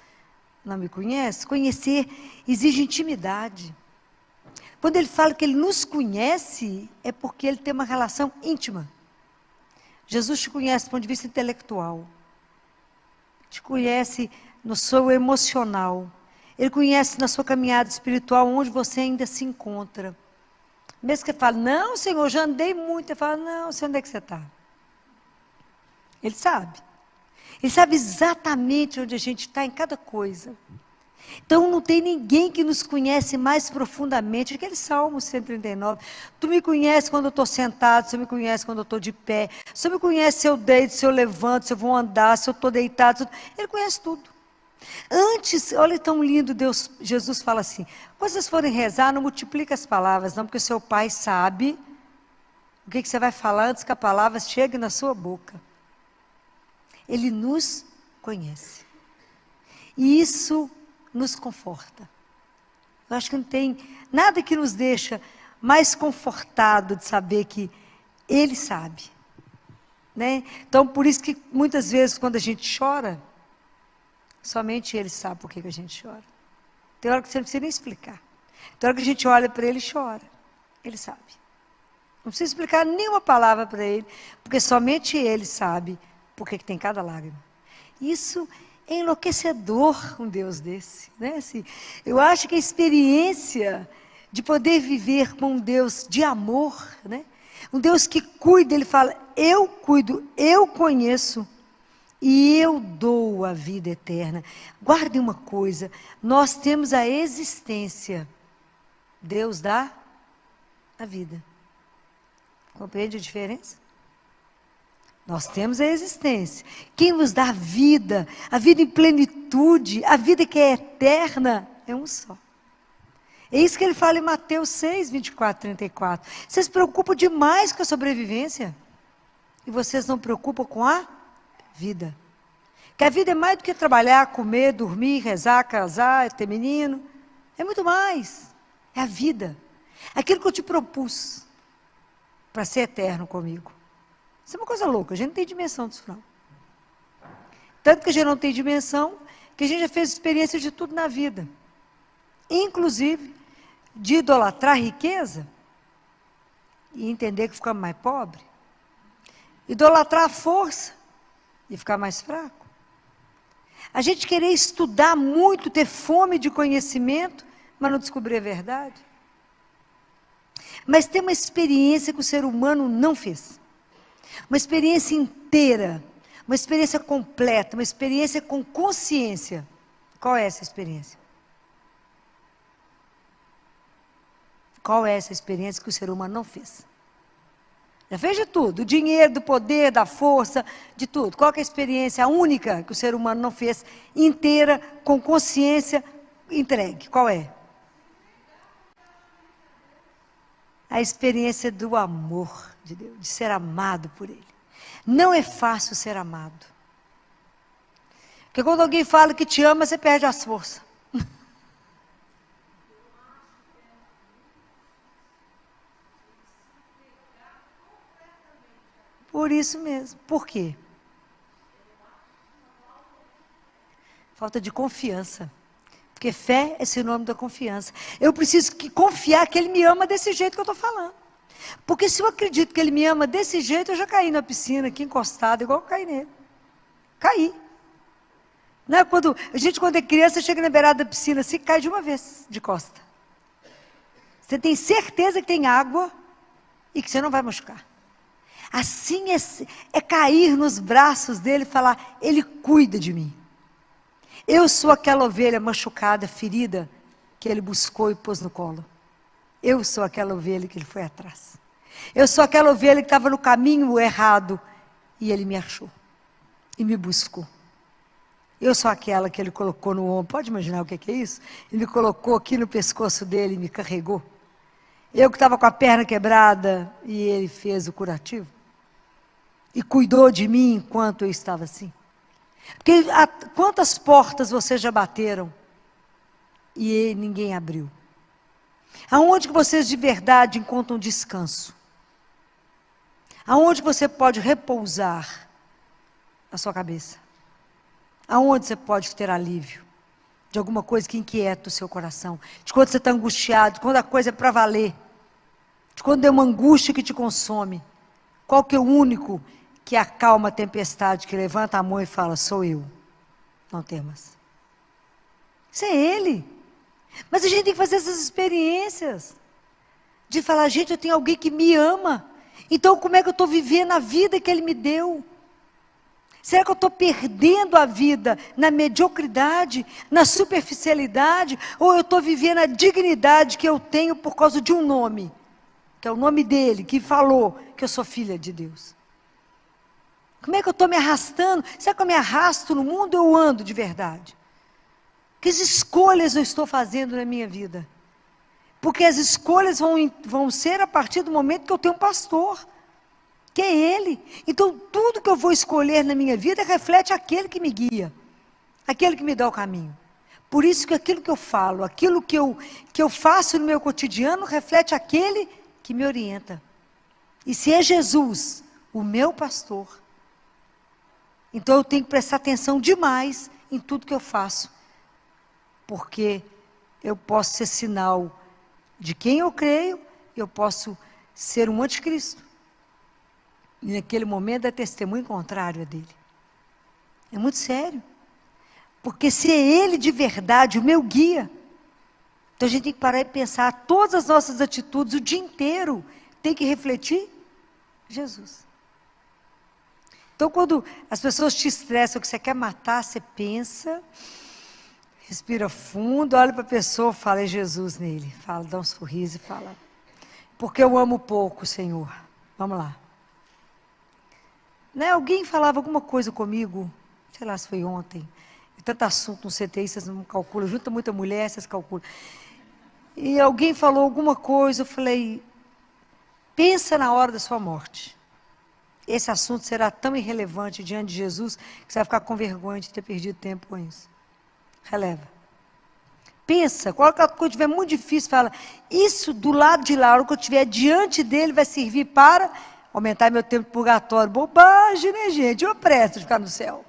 não me conhece. Conhecer exige intimidade. Quando ele fala que ele nos conhece, é porque ele tem uma relação íntima. Jesus te conhece do ponto de vista intelectual. Te conhece no seu emocional. Ele conhece na sua caminhada espiritual onde você ainda se encontra. Mesmo que você fale, não, Senhor, já andei muito. Ele fala, não, sei onde é que você está. Ele sabe. Ele sabe exatamente onde a gente está em cada coisa. Então não tem ninguém que nos conhece mais profundamente. Aquele Salmo 139. Tu me conheces quando eu estou sentado, você me conhece quando eu estou de pé. Você me conhece se eu deito, se eu levanto, se eu vou andar, se eu estou deitado. Ele conhece tudo. Antes, olha tão lindo, Jesus fala assim, quando vocês forem rezar, não multiplica as palavras, não, porque o seu Pai sabe o que você vai falar antes que a palavra chegue na sua boca. Ele nos conhece. E isso nos conforta. Eu acho que não tem nada que nos deixa mais confortado de saber que Ele sabe. Né? Então, por isso que muitas vezes quando a gente chora, somente Ele sabe por que a gente chora. Tem hora que você não precisa nem explicar. Tem hora que a gente olha para Ele e chora. Ele sabe. Não precisa explicar nenhuma palavra para Ele, porque somente Ele sabe por que tem cada lágrima. Isso é enlouquecedor, um Deus desse. Né? Assim, eu acho que a experiência de poder viver com um Deus de amor, né? Um Deus que cuida, Ele fala, eu cuido, eu conheço, e eu dou a vida eterna. Guardem uma coisa, nós temos a existência, Deus dá a vida. Compreende a diferença? Nós temos a existência. Quem nos dá a vida em plenitude, a vida que é eterna, é um só. É isso que ele fala em Mateus 6, 24, 34. Vocês se preocupam demais com a sobrevivência. E vocês não se preocupam com a vida. Que a vida é mais do que trabalhar, comer, dormir, rezar, casar, ter menino. É muito mais. É a vida. Aquilo que eu te propus para ser eterno comigo. Isso é uma coisa louca, a gente não tem dimensão disso não. Tanto que a gente não tem dimensão, que a gente já fez experiência de tudo na vida. Inclusive, de idolatrar a riqueza e entender que ficamos mais pobres. Idolatrar a força e ficar mais fraco. A gente querer estudar muito, ter fome de conhecimento, mas não descobrir a verdade. Mas tem uma experiência que o ser humano não fez. Uma experiência inteira, uma experiência completa, uma experiência com consciência. Qual é essa experiência? Qual é essa experiência que o ser humano não fez? Já fez de tudo, do dinheiro, do poder, da força, de tudo. Qual é a experiência única que o ser humano não fez, inteira, com consciência, entregue? Qual é? A experiência do amor de Deus, de ser amado por Ele. Não é fácil ser amado. Porque quando alguém fala que te ama, você perde as forças. Por isso mesmo. Por quê? Falta de confiança. Porque fé é sinônimo da confiança. Eu preciso confiar que Ele me ama desse jeito que eu estou falando. Porque se eu acredito que Ele me ama desse jeito, eu já caí na piscina aqui encostado, igual eu caí nele. Caí. Não é quando é criança, chega na beirada da piscina assim, cai de uma vez, de costa. Você tem certeza que tem água e que você não vai machucar. Assim é cair nos braços dele e falar, Ele cuida de mim. Eu sou aquela ovelha machucada, ferida, que Ele buscou e pôs no colo. Eu sou aquela ovelha que Ele foi atrás. Eu sou aquela ovelha que estava no caminho errado e Ele me achou. E me buscou. Eu sou aquela que Ele colocou no ombro. Pode imaginar o que é isso? Ele me colocou aqui no pescoço dele e me carregou. Eu que estava com a perna quebrada e Ele fez o curativo. E cuidou de mim enquanto eu estava assim. Porque quantas portas vocês já bateram e ninguém abriu? Aonde que vocês de verdade encontram descanso? Aonde você pode repousar a sua cabeça? Aonde você pode ter alívio de alguma coisa que inquieta o seu coração? De quando você está angustiado, de quando a coisa é para valer, de quando é uma angústia que te consome. Qual que é o único que acalma a tempestade, que levanta a mão e fala, sou eu, não temas. Isso é Ele. Mas a gente tem que fazer essas experiências, de falar, gente, eu tenho alguém que me ama, então como é que eu estou vivendo a vida que Ele me deu? Será que eu estou perdendo a vida na mediocridade, na superficialidade, ou eu estou vivendo a dignidade que eu tenho por causa de um nome, que é o nome dele, que falou que eu sou filha de Deus? Como é que eu estou me arrastando? Será que eu me arrasto no mundo ou eu ando de verdade? Que escolhas eu estou fazendo na minha vida? Porque as escolhas vão ser a partir do momento que eu tenho um pastor, que é Ele. Então, tudo que eu vou escolher na minha vida reflete aquele que me guia, aquele que me dá o caminho. Por isso que aquilo que eu falo, aquilo que eu faço no meu cotidiano, reflete aquele que me orienta. E se é Jesus, o meu pastor, então eu tenho que prestar atenção demais em tudo que eu faço, porque eu posso ser sinal de quem eu creio, eu posso ser um anticristo. E naquele momento é testemunho contrário a dele. É muito sério. Porque se é ele de verdade o meu guia, então a gente tem que parar e pensar, todas as nossas atitudes, o dia inteiro, tem que refletir Jesus. Então quando as pessoas te estressam, que você quer matar, você pensa, respira fundo, olha para a pessoa, fala, é Jesus nele. Fala, dá um sorriso e fala, porque eu amo pouco, Senhor. Vamos lá. Né? Alguém falava alguma coisa comigo, sei lá se foi ontem, tanto assunto no CTI, vocês não calculam, junta muita mulher, vocês calculam. E alguém falou alguma coisa, eu falei, pensa na hora da sua morte. Esse assunto será tão irrelevante diante de Jesus, que você vai ficar com vergonha de ter perdido tempo com isso. Releva. Pensa, quando estiver muito difícil, fala, isso do lado de lá, quando eu estiver diante dele, vai servir para aumentar meu tempo de purgatório. Bobagem, né, gente? Eu presto de ficar no céu.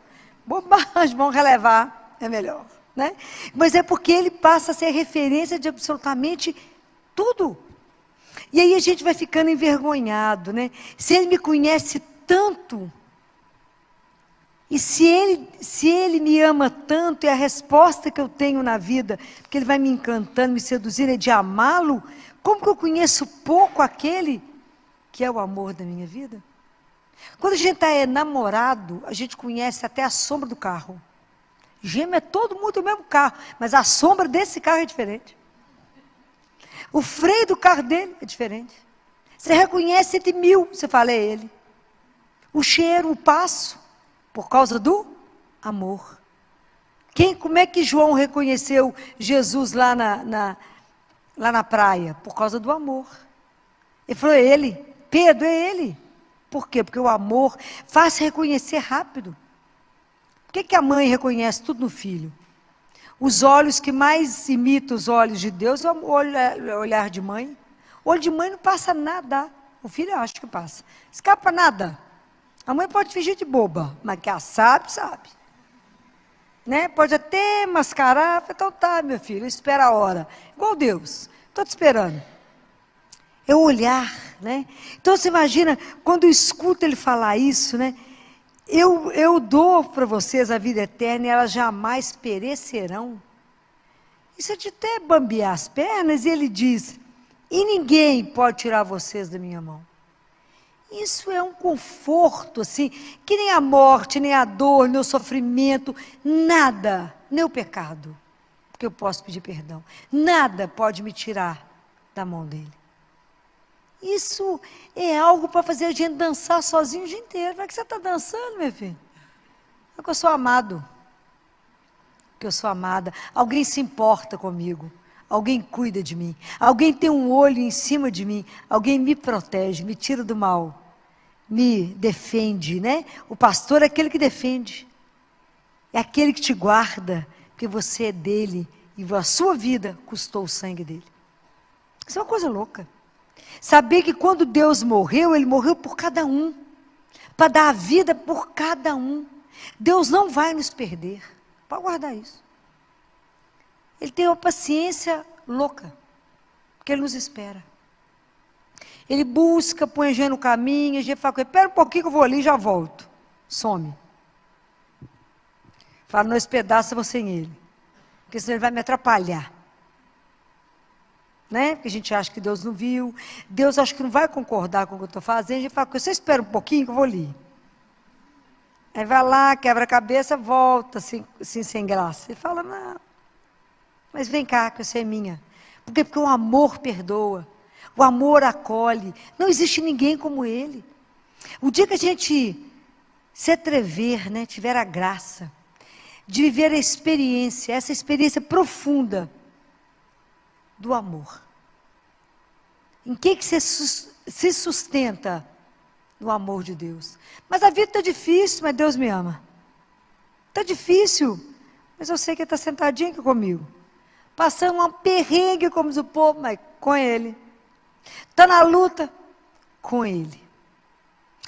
Bobagem, vamos relevar, é melhor. Né? Mas é porque ele passa a ser referência de absolutamente tudo. E aí a gente vai ficando envergonhado, né? Se ele me conhece tanto, e se ele me ama tanto, e a resposta que eu tenho na vida, porque ele vai me encantando, me seduzindo, é de amá-lo, como que eu conheço pouco aquele que é o amor da minha vida? Quando a gente está namorado, a gente conhece até a sombra do carro. Gêmeo é todo mundo do mesmo carro, mas a sombra desse carro é diferente. O freio do carro dele é diferente. Você reconhece entre 1000, você fala, é ele. O cheiro, o passo, por causa do amor. Como é que João reconheceu Jesus lá na praia? Por causa do amor. Ele falou, é ele. Pedro, é ele. Por quê? Porque o amor faz reconhecer rápido. Por que a mãe reconhece tudo no filho? Os olhos que mais imitam os olhos de Deus é o olhar de mãe. O olho de mãe não passa nada. O filho eu acho que passa. Escapa nada. A mãe pode fingir de boba, mas que ela sabe, sabe. Né? Pode até mascarar. Então tá, meu filho, espera a hora. Igual Deus. Estou te esperando. É o olhar, né? Então você imagina, quando eu escuto ele falar isso, né? Eu dou para vocês a vida eterna e elas jamais perecerão. Isso é de até bambear as pernas, e ele diz, e ninguém pode tirar vocês da minha mão. Isso é um conforto, assim, que nem a morte, nem a dor, nem o sofrimento, nada, nem o pecado, porque eu posso pedir perdão, nada pode me tirar da mão dele. Isso é algo para fazer a gente dançar sozinho o dia inteiro. Como é que você está dançando, meu filho? É porque eu sou amado. Porque eu sou amada. Alguém se importa comigo. Alguém cuida de mim. Alguém tem um olho em cima de mim. Alguém me protege, me tira do mal. Me defende, né? O pastor é aquele que defende. É aquele que te guarda, porque você é dele. E a sua vida custou o sangue dele. Isso é uma coisa louca. Saber que quando Deus morreu, Ele morreu por cada um. Para dar a vida por cada um. Deus não vai nos perder. Pode guardar isso. Ele tem uma paciência louca. Porque Ele nos espera. Ele busca, põe a gente no caminho, a gente fala com ele, espera um pouquinho que eu vou ali e já volto. Some. Fala, não, esse pedaço eu vou sem Ele. Porque senão Ele vai me atrapalhar. Né? Porque a gente acha que Deus não viu, Deus acha que não vai concordar com o que eu estou fazendo, a gente fala, você espera um pouquinho que eu vou ali. Aí vai lá, quebra a cabeça, volta assim, sem graça. Ele fala, não, mas vem cá, que você é minha. Por quê? Porque o amor perdoa, o amor acolhe. Não existe ninguém como ele. O dia que a gente se atrever, né, tiver a graça de viver a experiência, essa experiência profunda do amor. Em que você se sustenta? No amor de Deus. Mas a vida está difícil, mas Deus me ama. Está difícil, mas eu sei que Ele está sentadinho aqui comigo. Passando um perrengue, como diz o povo, mas com Ele. Está na luta, com Ele.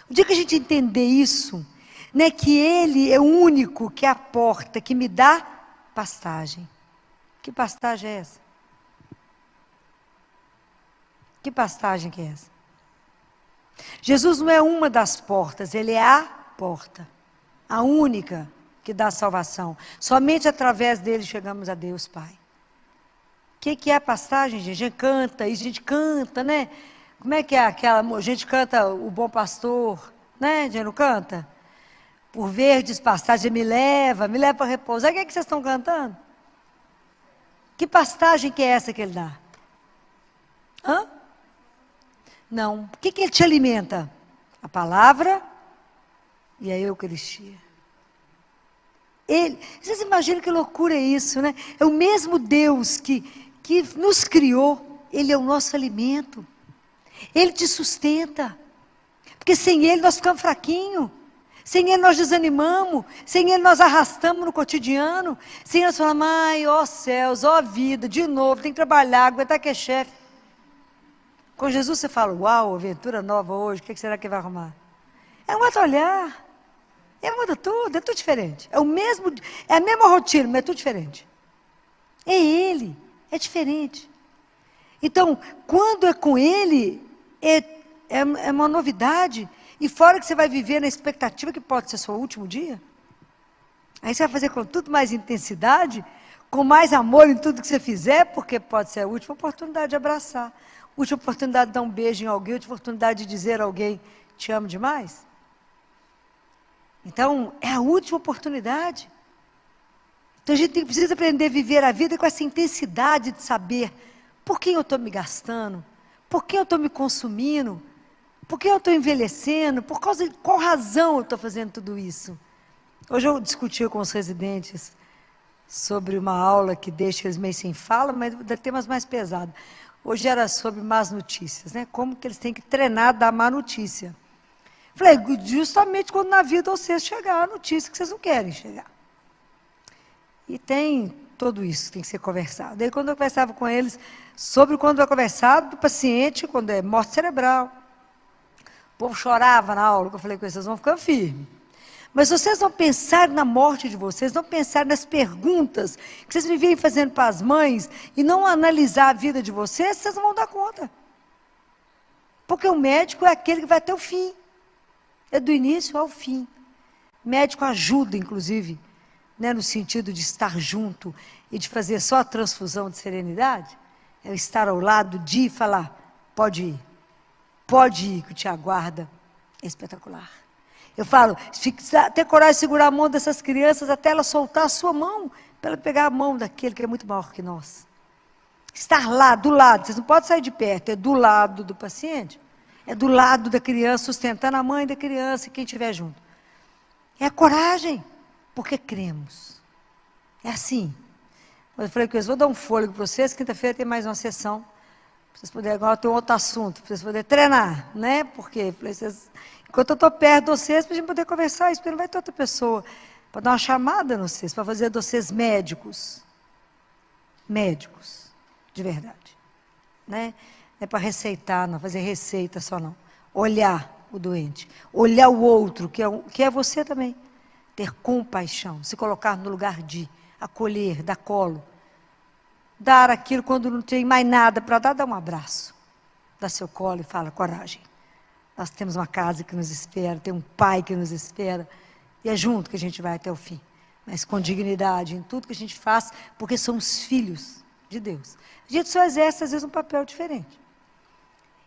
O dia que a gente entender isso, né, que Ele é o único que é a porta, que me dá pastagem. Que pastagem é essa? Que pastagem que é essa? Jesus não é uma das portas, Ele é a porta. A única que dá salvação. Somente através dele chegamos a Deus, Pai. O que é a pastagem, gente? A gente canta, e a gente canta, né? Como é que é aquela... A gente canta o Bom Pastor, né? A gente não canta? Por verdes pastagens me leva para repousar. O que é que vocês estão cantando? Que pastagem que é essa que Ele dá? Hã? Não. O que Ele te alimenta? A palavra e a Eucaristia. Vocês imaginam que loucura é isso, né? É o mesmo Deus que nos criou. Ele é o nosso alimento. Ele te sustenta. Porque sem Ele nós ficamos fraquinhos. Sem Ele nós desanimamos. Sem Ele nós arrastamos no cotidiano. Sem Ele nós falamos, ai, ó céus, ó vida, de novo, tem que trabalhar, aguentar que é chefe. Com Jesus você fala, uau, aventura nova hoje, o que será que vai arrumar? É um outro olhar, muda tudo, é tudo diferente. É a mesma rotina, mas é tudo diferente. É Ele, é diferente. Então, quando é com Ele, é uma novidade. E fora que você vai viver na expectativa que pode ser seu último dia. Aí você vai fazer com tudo mais intensidade, com mais amor em tudo que você fizer, porque pode ser a última oportunidade de abraçar. Última oportunidade de dar um beijo em alguém, última oportunidade de dizer a alguém, te amo demais. Então, é a última oportunidade. Então, a gente precisa aprender a viver a vida com essa intensidade de saber por quem eu estou me gastando, por quem eu estou me consumindo, por quem eu estou envelhecendo, por causa de qual razão eu estou fazendo tudo isso. Hoje eu discuti com os residentes sobre uma aula que deixa eles meio sem fala, mas dá temas mais pesados. Hoje era sobre más notícias, né? Como que eles têm que treinar a dar má notícia. Falei, justamente quando na vida vocês chegar a notícia que vocês não querem chegar. E tem tudo isso que tem que ser conversado. Daí quando eu conversava com eles sobre quando é conversado do paciente, quando é morte cerebral. O povo chorava na aula, que eu falei com eles, vocês vão ficando firmes. Mas se vocês não pensarem na morte de vocês, não pensarem nas perguntas que vocês vivem fazendo para as mães e não analisar a vida de vocês, vocês não vão dar conta. Porque o médico é aquele que vai até o fim. É do início ao fim. O médico ajuda, inclusive, né, no sentido de estar junto e de fazer só a transfusão de serenidade. É o estar ao lado de falar, pode ir, que te aguarda. É espetacular. Eu falo, ter coragem de segurar a mão dessas crianças até ela soltar a sua mão, para ela pegar a mão daquele que é muito maior que nós. Estar lá, do lado, vocês não podem sair de perto, é do lado do paciente, é do lado da criança, sustentando a mãe da criança e quem estiver junto. É a coragem, porque cremos. É assim. Eu falei que eu vou dar um fôlego para vocês, quinta-feira tem mais uma sessão, para vocês poderem, agora tem um outro assunto, para vocês poderem treinar, né? Porque enquanto eu estou perto de vocês, para a gente poder conversar isso, porque não vai ter outra pessoa, para dar uma chamada nos vocês, para fazer de vocês médicos, de verdade, né? Não é para receitar, não, fazer receita só não, olhar o doente, olhar o outro, que é você também, ter compaixão, se colocar no lugar de acolher, dar colo, dar aquilo quando não tem mais nada para dar, dá um abraço, dá seu colo e fala, coragem. Nós temos uma casa que nos espera, tem um pai que nos espera, e é junto que a gente vai até o fim, mas com dignidade em tudo que a gente faz, porque somos filhos de Deus. A gente só exerce, às vezes, um papel diferente.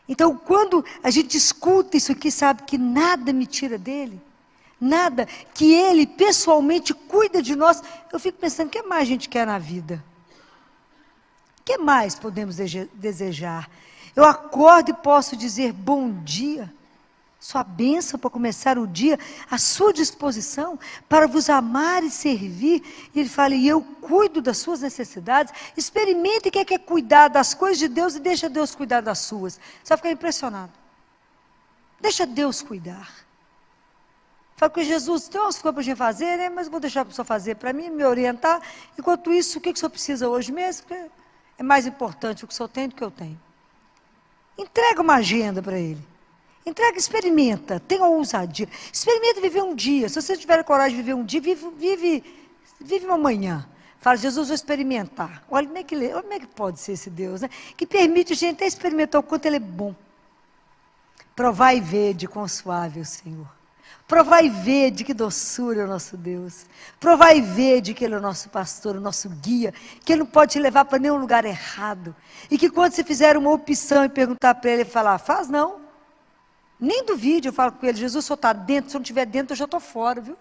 Então, quando a gente escuta isso aqui, sabe que nada me tira dele, nada que Ele pessoalmente cuida de nós. Eu fico pensando, o que mais a gente quer na vida? O que mais podemos desejar? Eu acordo e posso dizer bom dia, sua bênção para começar o dia, à sua disposição, para vos amar e servir. E Ele fala, e eu cuido das suas necessidades. Experimente quem quer cuidar das coisas de Deus e deixa Deus cuidar das suas. Você vai ficar impressionado. Deixa Deus cuidar. Fala com Jesus, tem umas coisas para a gente fazer, né? Mas vou deixar a pessoa fazer para mim, me orientar. Enquanto isso, o que o senhor precisa hoje mesmo? Porque é mais importante o que o senhor tem do que eu tenho. Entrega uma agenda para Ele. Entrega, experimenta, tenha ousadia. Experimenta viver um dia. Se você tiver coragem de viver um dia, vive uma manhã. Fala, Jesus, vou experimentar. Olha como é que pode ser esse Deus, né? Que permite a gente até experimentar o quanto Ele é bom. Provar e ver de quão suave é o Senhor. Provar e ver de que doçura é o nosso Deus. Provar e ver de que Ele é o nosso pastor, o nosso guia. Que Ele não pode te levar para nenhum lugar errado. E que quando você fizer uma opção e perguntar para Ele, falar, faz não. Nem duvide, eu falo com Ele, Jesus, o senhor está dentro, se eu não estiver dentro, eu já estou fora, viu?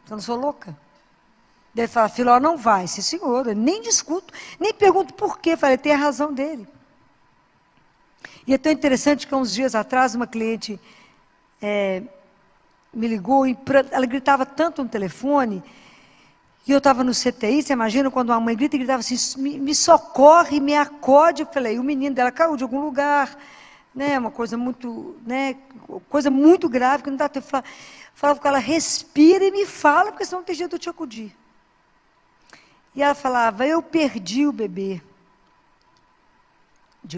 Eu não sou louca. Daí ele fala, Filó, não vai. Sim, senhor, eu nem discuto, nem pergunto por quê. Eu falei, tem a razão dele. E é tão interessante que há uns dias atrás, uma cliente me ligou, ela gritava tanto no telefone, e eu estava no CTI, você imagina quando uma mãe grita e gritava assim, me socorre, me acode. Eu falei, o menino dela caiu de algum lugar, né, uma coisa muito, né, coisa muito grave, que não dá tempo. Falava com ela, respira e me fala, porque senão não tem jeito de eu te acudir. E ela falava, eu perdi o bebê,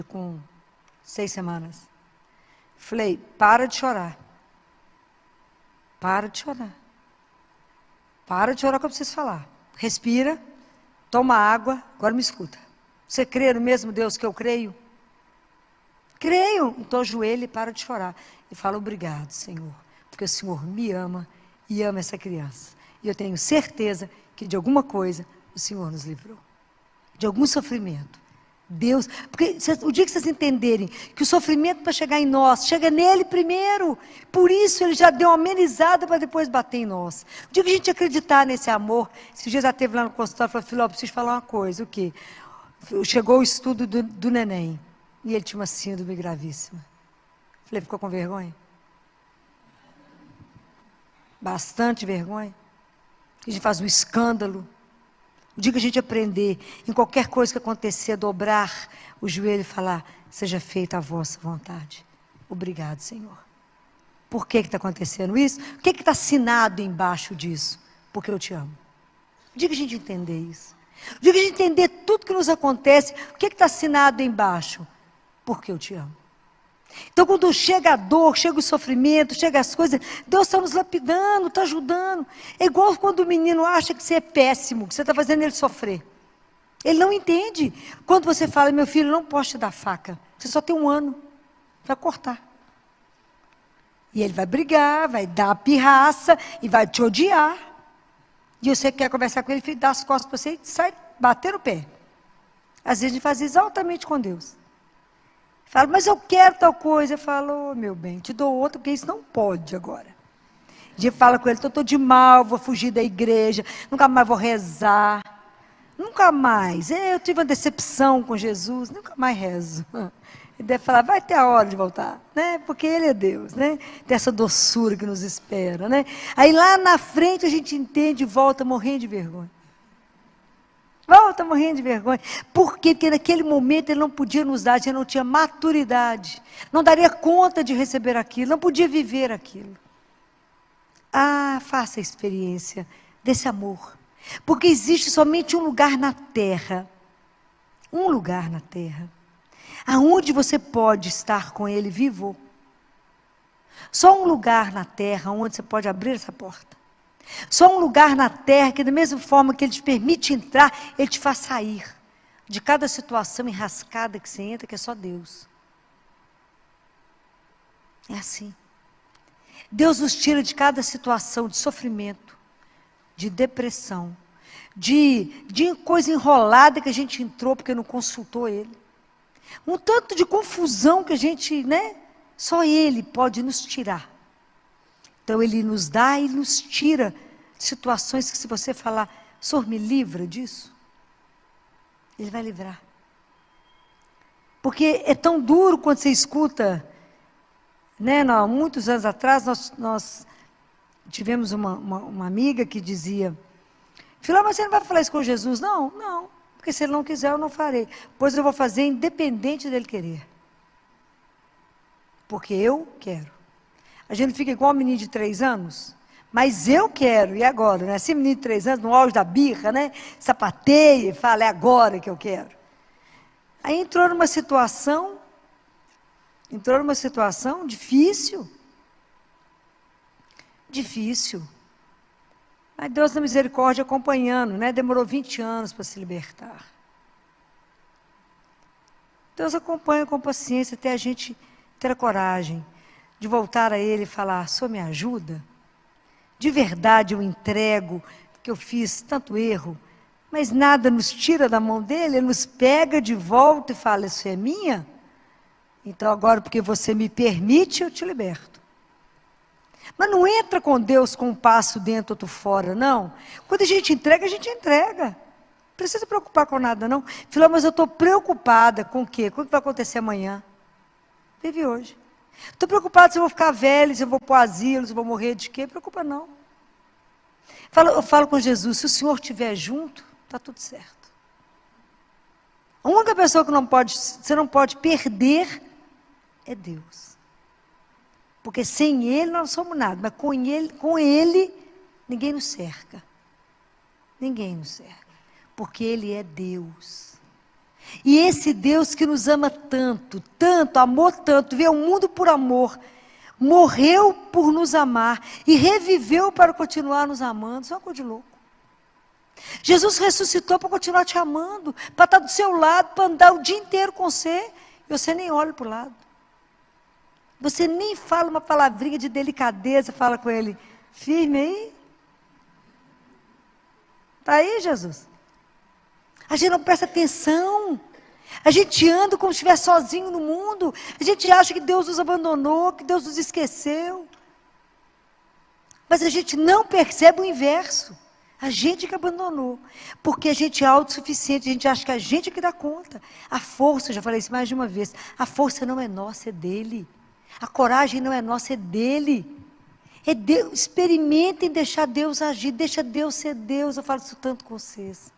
com 6 semanas. Falei, para de chorar. Para de chorar. Para de chorar que eu preciso falar. Respira, toma água, agora me escuta. Você crê no mesmo Deus que eu creio? Creio. Então ajoelha e para de chorar. E fala, obrigado, Senhor, porque o Senhor me ama e ama essa criança. E eu tenho certeza que de alguma coisa o Senhor nos livrou. De algum sofrimento. Deus, porque o dia que vocês entenderem que o sofrimento para chegar em nós, chega nele primeiro, por isso ele já deu uma amenizada para depois bater em nós. O dia que a gente acreditar nesse amor, esses dias já esteve lá no consultório e falou, Filó, preciso falar uma coisa, o quê? Chegou o estudo do neném, e ele tinha uma síndrome gravíssima. Falei, ficou com vergonha? Bastante vergonha. A gente faz um escândalo. O dia que a gente aprender, em qualquer coisa que acontecer, dobrar o joelho e falar, seja feita a vossa vontade. Obrigado, Senhor. Por que está acontecendo isso? O que está assinado embaixo disso? Porque eu te amo. O dia que a gente entender isso. O dia que a gente entender tudo que nos acontece, o que está assinado embaixo? Porque eu te amo. Então, quando chega a dor, chega o sofrimento, chega as coisas, Deus está nos lapidando, está ajudando. É igual quando o menino acha que você é péssimo, que você está fazendo ele sofrer. Ele não entende. Quando você fala, meu filho, não posso te dar faca, você só tem 1 ano, vai cortar. E ele vai brigar, vai dar a pirraça e vai te odiar. E você quer conversar com ele, filho, dá as costas para você e sai bater no pé. Às vezes a gente faz exatamente com Deus. Fala, mas eu quero tal coisa. Eu falo, meu bem, te dou outra, porque isso não pode agora. A gente fala com ele, estou de mal, vou fugir da igreja, nunca mais vou rezar. Nunca mais. Eu tive uma decepção com Jesus, nunca mais rezo. Ele deve falar, vai ter a hora de voltar, né? Porque Ele é Deus, né? Tem essa doçura que nos espera, né? Aí lá na frente a gente entende e volta morrendo de vergonha. Volta morrendo de vergonha. Por quê? Porque naquele momento ele não podia nos dar, ele não tinha maturidade. Não daria conta de receber aquilo, não podia viver aquilo. Ah, faça a experiência desse amor. Porque existe somente um lugar na terra. Um lugar na terra. Aonde você pode estar com Ele vivo. Só um lugar na terra onde você pode abrir essa porta. Só um lugar na terra que da mesma forma que Ele te permite entrar, Ele te faz sair de cada situação enrascada que você entra, que é só Deus. É assim. Deus nos tira de cada situação de sofrimento, de depressão, de coisa enrolada que a gente entrou porque não consultou Ele. Um tanto de confusão que a gente, né? Só Ele pode nos tirar. Então, Ele nos dá e nos tira de situações que, se você falar, Senhor, me livra disso, Ele vai livrar. Porque é tão duro quando você escuta, né? Muitos anos atrás, nós tivemos uma amiga que dizia, Filó, mas você não vai falar isso com Jesus? Não, não, porque se Ele não quiser, eu não farei. Pois eu vou fazer independente dEle querer. Porque eu quero. A gente fica igual um menino de 3 anos, mas eu quero, e agora? Né? Esse menino de 3 anos, no auge da birra, né? Sapateia e fala, é agora que eu quero. Aí entrou numa situação difícil. Difícil. Mas Deus na misericórdia acompanhando, né? Demorou 20 anos para se libertar. Deus acompanha com paciência até a gente ter a coragem de voltar a Ele e falar, Senhor, me ajuda. De verdade eu entrego que eu fiz tanto erro, mas nada nos tira da mão dEle, Ele nos pega de volta e fala, isso é minha? Então agora porque você me permite, eu te liberto. Mas não entra com Deus com um passo dentro, outro fora, não. Quando a gente entrega, Não precisa se preocupar com nada, não. Filó, mas eu estou preocupada com o quê? Com o que vai acontecer amanhã? Vive hoje. Estou preocupada se eu vou ficar velho, se eu vou para o asilo, se eu vou morrer de quê? Preocupa não. Eu falo com Jesus, se o Senhor estiver junto, está tudo certo. A única pessoa que você não pode perder é Deus. Porque sem Ele nós não somos nada, mas com Ele ninguém nos cerca. Ninguém nos cerca. Porque Ele é Deus. E esse Deus que nos ama tanto, tanto, amou tanto, veio ao mundo por amor, morreu por nos amar e reviveu para continuar nos amando. Isso é uma coisa de louco. Jesus ressuscitou para continuar te amando, para estar do seu lado, para andar o dia inteiro com você, e você nem olha para o lado. Você nem fala uma palavrinha de delicadeza, fala com Ele, firme aí. Está aí, Jesus? A gente não presta atenção. A gente anda como se estivesse sozinho no mundo. A gente acha que Deus nos abandonou, que Deus nos esqueceu. Mas a gente não percebe o inverso. A gente que abandonou. Porque a gente é autossuficiente, a gente acha que a gente é que dá conta. A força, já falei isso mais de uma vez, a força não é nossa, é dele. A coragem não é nossa, é dele. É Deus. Experimentem deixar Deus agir, deixa Deus ser Deus. Eu falo isso tanto com vocês.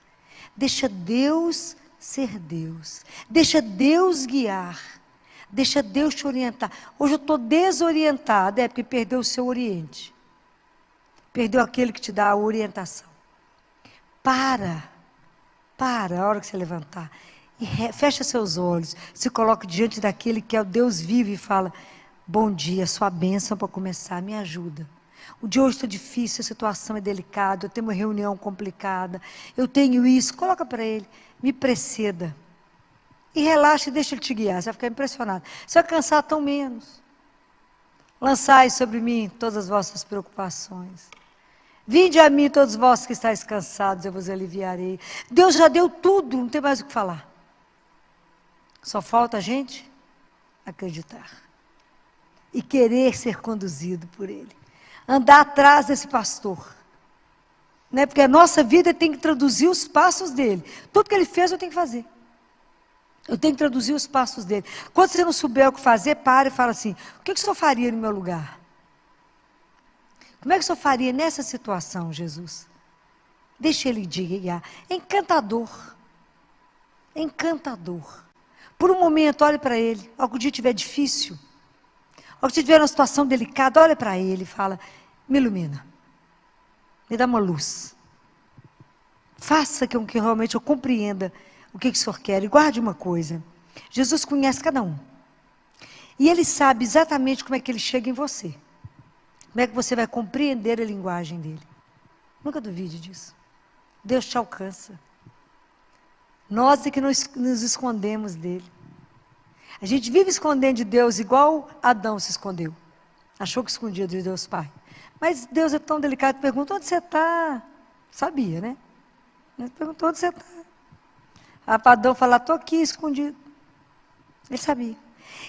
Deixa Deus ser Deus. Deixa Deus guiar. Deixa Deus te orientar. Hoje eu estou desorientada, porque perdeu o seu oriente. Perdeu aquele que te dá a orientação. Para a hora que você levantar. E fecha seus olhos. Se coloque diante daquele que é o Deus vivo e fala, bom dia, sua bênção para começar, me ajuda. O dia hoje está difícil, a situação é delicada, eu tenho uma reunião complicada, eu tenho isso, coloca para Ele, me preceda. E relaxa e deixa Ele te guiar, você vai ficar impressionado. Você vai cansar tão menos. Lançai sobre mim todas as vossas preocupações. Vinde a mim todos vós que estáis cansados, eu vos aliviarei. Deus já deu tudo, não tem mais o que falar. Só falta a gente acreditar. E querer ser conduzido por Ele. Andar atrás desse pastor. Né? Porque a nossa vida tem que traduzir os passos dele. Tudo que ele fez eu tenho que fazer. Eu tenho que traduzir os passos dele. Quando você não souber o que fazer, para e fala assim, o que o senhor faria no meu lugar? Como é que o senhor faria nessa situação, Jesus? Deixa ele guiar. É encantador. É encantador. Por um momento, olhe para ele. Algum dia estiver difícil. Ou se tiver uma situação delicada, olha para ele e fala, me ilumina, me dá uma luz. Faça com que realmente eu compreenda o que o Senhor quer. E guarde uma coisa, Jesus conhece cada um. E Ele sabe exatamente como é que Ele chega em você. Como é que você vai compreender a linguagem dEle. Nunca duvide disso. Deus te alcança. Nós é que nos escondemos dEle. A gente vive escondendo de Deus igual Adão se escondeu. Achou que escondia de Deus Pai. Mas Deus é tão delicado, pergunta, onde você está? Sabia, né? Ele perguntou, onde você está? Para Adão falar, estou aqui escondido. Ele sabia.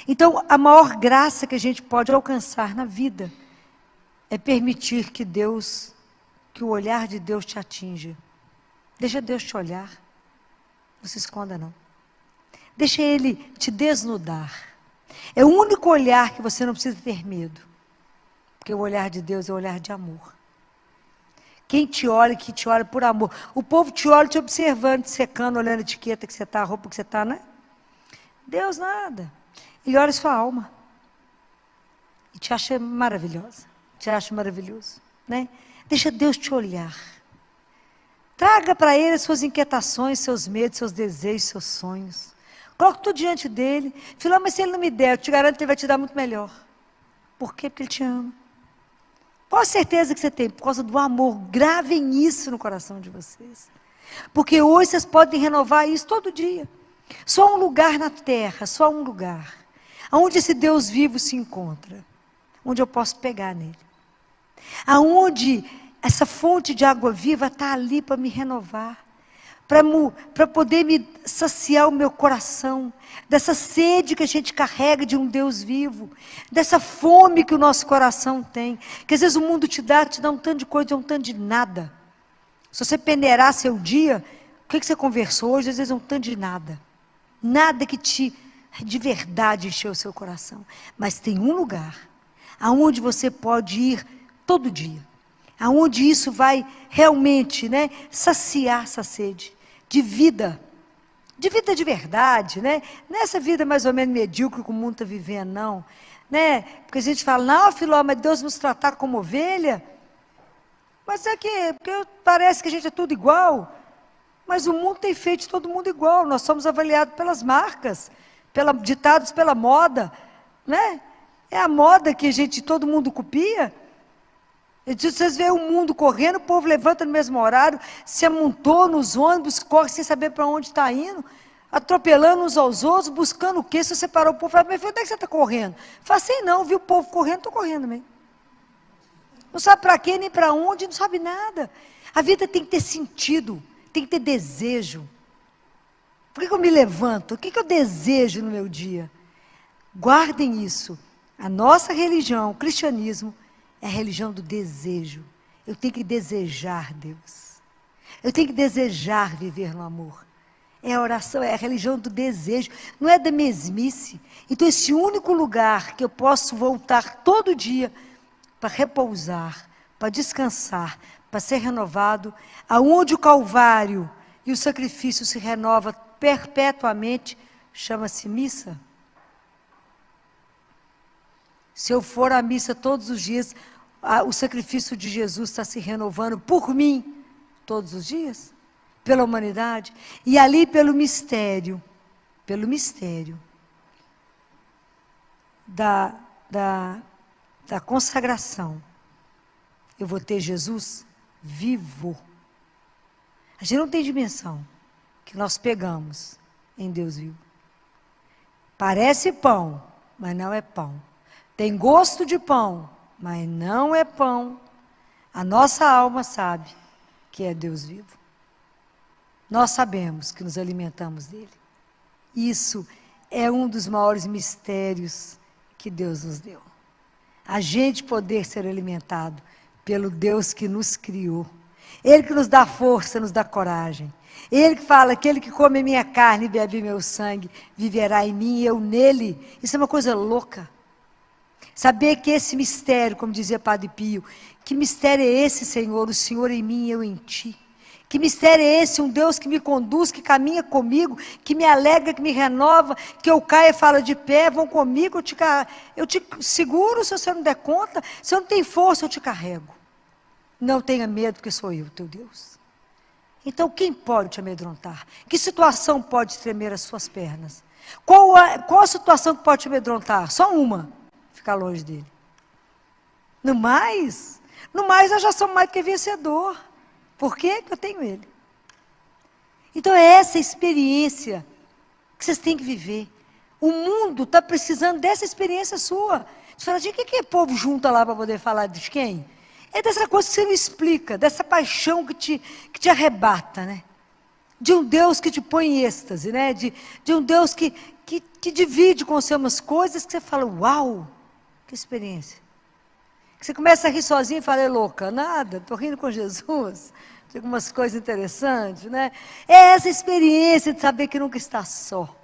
Então, a maior graça que a gente pode alcançar na vida é permitir que o olhar de Deus te atinja. Deixa Deus te olhar. Não se esconda, não. Deixa Ele te desnudar. É o único olhar que você não precisa ter medo. Porque o olhar de Deus é o olhar de amor. Quem te olha, que te olha por amor. O povo te olha te observando, te secando, olhando a etiqueta que você está, a roupa que você está, né? Deus nada. Ele olha a sua alma. E te acha maravilhosa. Te acha maravilhoso, né? Deixa Deus te olhar. Traga para Ele as suas inquietações, seus medos, seus desejos, seus sonhos. Coloque tudo diante dEle. Fala, mas se Ele não me der, eu te garanto que Ele vai te dar muito melhor. Por quê? Porque Ele te ama. Qual a certeza que você tem? Por causa do amor. Gravem isso no coração de vocês. Porque hoje vocês podem renovar isso todo dia. Só um lugar na terra, só um lugar. Onde esse Deus vivo se encontra. Onde eu posso pegar nele. Aonde essa fonte de água viva está ali para me renovar. Para poder me saciar o meu coração, dessa sede que a gente carrega de um Deus vivo, dessa fome que o nosso coração tem, que às vezes o mundo te dá um tanto de coisa, um tanto de nada. Se você peneirar seu dia, o que você conversou hoje, às vezes é um tanto de nada. Nada que de verdade encheu o seu coração. Mas tem um lugar, aonde você pode ir todo dia, aonde isso vai realmente, né, saciar essa sede. De vida de verdade, né? Nessa vida mais ou menos medíocre que o mundo está vivendo, não. Né? Porque a gente fala, não, Filó, mas Deus nos tratar como ovelha. Mas é que porque parece que a gente é tudo igual. Mas o mundo tem feito todo mundo igual. Nós somos avaliados pelas marcas, ditados pela moda. Né? É a moda que todo mundo copia. Vocês veem o mundo correndo, o povo levanta no mesmo horário, se amontou nos ônibus, corre sem saber para onde está indo, atropelando uns aos outros, buscando o quê? Se você parar o povo, fala, mas onde é que você está correndo? Fala assim, não, viu o povo correndo, estou correndo mesmo. Não sabe para quê, nem para onde, não sabe nada. A vida tem que ter sentido, tem que ter desejo. Por que eu me levanto? O que eu desejo no meu dia? Guardem isso. A nossa religião, o cristianismo, é a religião do desejo. Eu tenho que desejar Deus. Eu tenho que desejar viver no amor. É a oração, é a religião do desejo. Não é da mesmice. Então, esse único lugar que eu posso voltar todo dia para repousar, para descansar, para ser renovado, aonde o Calvário e o sacrifício se renova perpetuamente, chama-se missa. Se eu for à missa todos os dias, o sacrifício de Jesus está se renovando por mim, todos os dias, pela humanidade, e ali pelo mistério da consagração, eu vou ter Jesus vivo. A gente não tem dimensão que nós pegamos em Deus vivo. Parece pão, mas não é pão. Tem gosto de pão, mas não é pão. A nossa alma sabe que é Deus vivo. Nós sabemos que nos alimentamos dele. Isso é um dos maiores mistérios que Deus nos deu. A gente poder ser alimentado pelo Deus que nos criou. Ele que nos dá força, nos dá coragem. Ele que fala, aquele que come a minha carne e bebe meu sangue, viverá em mim e eu nele. Isso é uma coisa louca. Saber que esse mistério, como dizia Padre Pio, que mistério é esse, Senhor? O Senhor em mim e eu em ti. Que mistério é esse? Um Deus que me conduz, que caminha comigo, que me alegra, que me renova, que eu caia e fala de pé, vão comigo, eu te seguro se você não der conta, se eu não tenho força, eu te carrego. Não tenha medo, porque sou eu, teu Deus. Então, quem pode te amedrontar? Que situação pode tremer as suas pernas? Qual a situação que pode te amedrontar? Só uma. Ficar longe dele. No mais eu já sou mais do que vencedor. Por quê? Porque eu tenho ele. Então é essa experiência que vocês têm que viver. O mundo está precisando dessa experiência sua. Você fala, gente, o que o povo junta lá para poder falar de quem? É dessa coisa que você não explica, dessa paixão que te arrebata, né? De um Deus que te põe em êxtase, né? De um Deus que divide com você umas coisas que você fala, uau! Que experiência. Que você começa a rir sozinho e fala, é louca, nada, estou rindo com Jesus. Tem algumas coisas interessantes, né? É essa experiência de saber que nunca está só.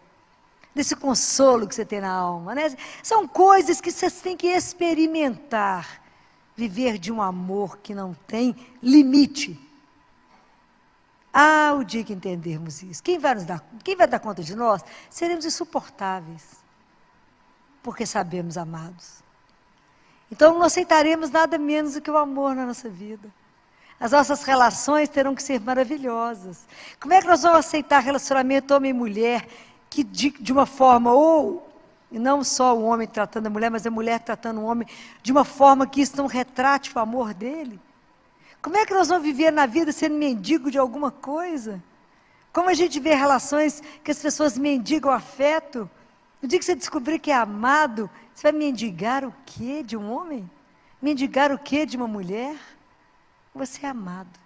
Desse consolo que você tem na alma, né? São coisas que vocês têm que experimentar. Viver de um amor que não tem limite. O dia que entendermos isso. Quem vai dar conta de nós? Seremos insuportáveis. Porque sabemos amados. Então não aceitaremos nada menos do que o amor na nossa vida. As nossas relações terão que ser maravilhosas. Como é que nós vamos aceitar relacionamento homem e mulher que de uma forma, e não só o homem tratando a mulher, mas a mulher tratando o homem, de uma forma que isso não retrate o amor dele? Como é que nós vamos viver na vida sendo mendigo de alguma coisa? Como a gente vê relações que as pessoas mendigam afeto? No dia que você descobrir que é amado, você vai mendigar o quê de um homem? Mendigar o quê de uma mulher? Você é amado.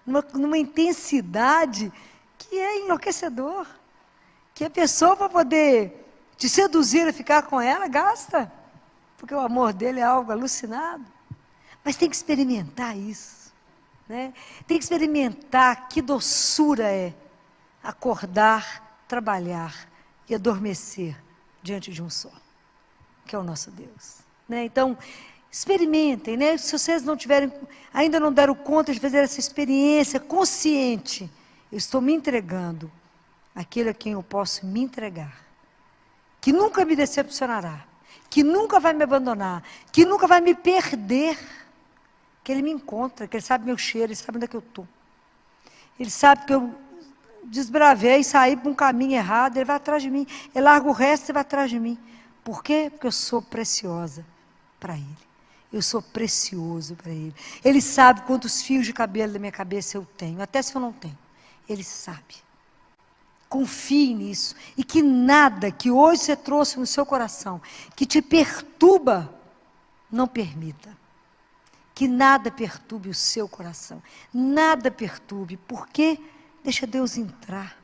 Numa intensidade que é enlouquecedor. Que a pessoa, para poder te seduzir a ficar com ela, gasta. Porque o amor dele é algo alucinado. Mas tem que experimentar isso. Né? Tem que experimentar que doçura é acordar, trabalhar e adormecer diante de um só, que é o nosso Deus. Né? Então, experimentem, né? Se vocês ainda não deram conta de fazer essa experiência consciente, eu estou me entregando àquele a quem eu posso me entregar, que nunca me decepcionará, que nunca vai me abandonar, que nunca vai me perder, que Ele me encontra, que Ele sabe meu cheiro, Ele sabe onde é que eu estou. Ele sabe que eu desbravei e saí para um caminho errado, Ele vai atrás de mim. Ele larga o resto e vai atrás de mim. Por quê? Porque eu sou preciosa para Ele. Eu sou precioso para Ele. Ele sabe quantos fios de cabelo da minha cabeça eu tenho, até se eu não tenho. Ele sabe. Confie nisso. E que nada que hoje você trouxe no seu coração, que te perturba, não permita. Que nada perturbe o seu coração. Nada perturbe. Por quê? Deixa Deus entrar.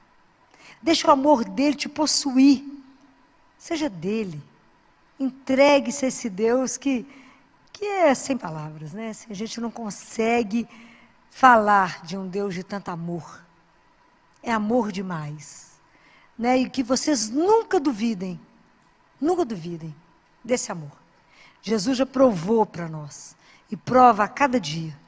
Deixa o amor dele te possuir. Seja dele. Entregue-se a esse Deus que é sem palavras, né? A gente não consegue falar de um Deus de tanto amor. É amor demais. Né? E que vocês nunca duvidem desse amor. Jesus já provou para nós. E prova a cada dia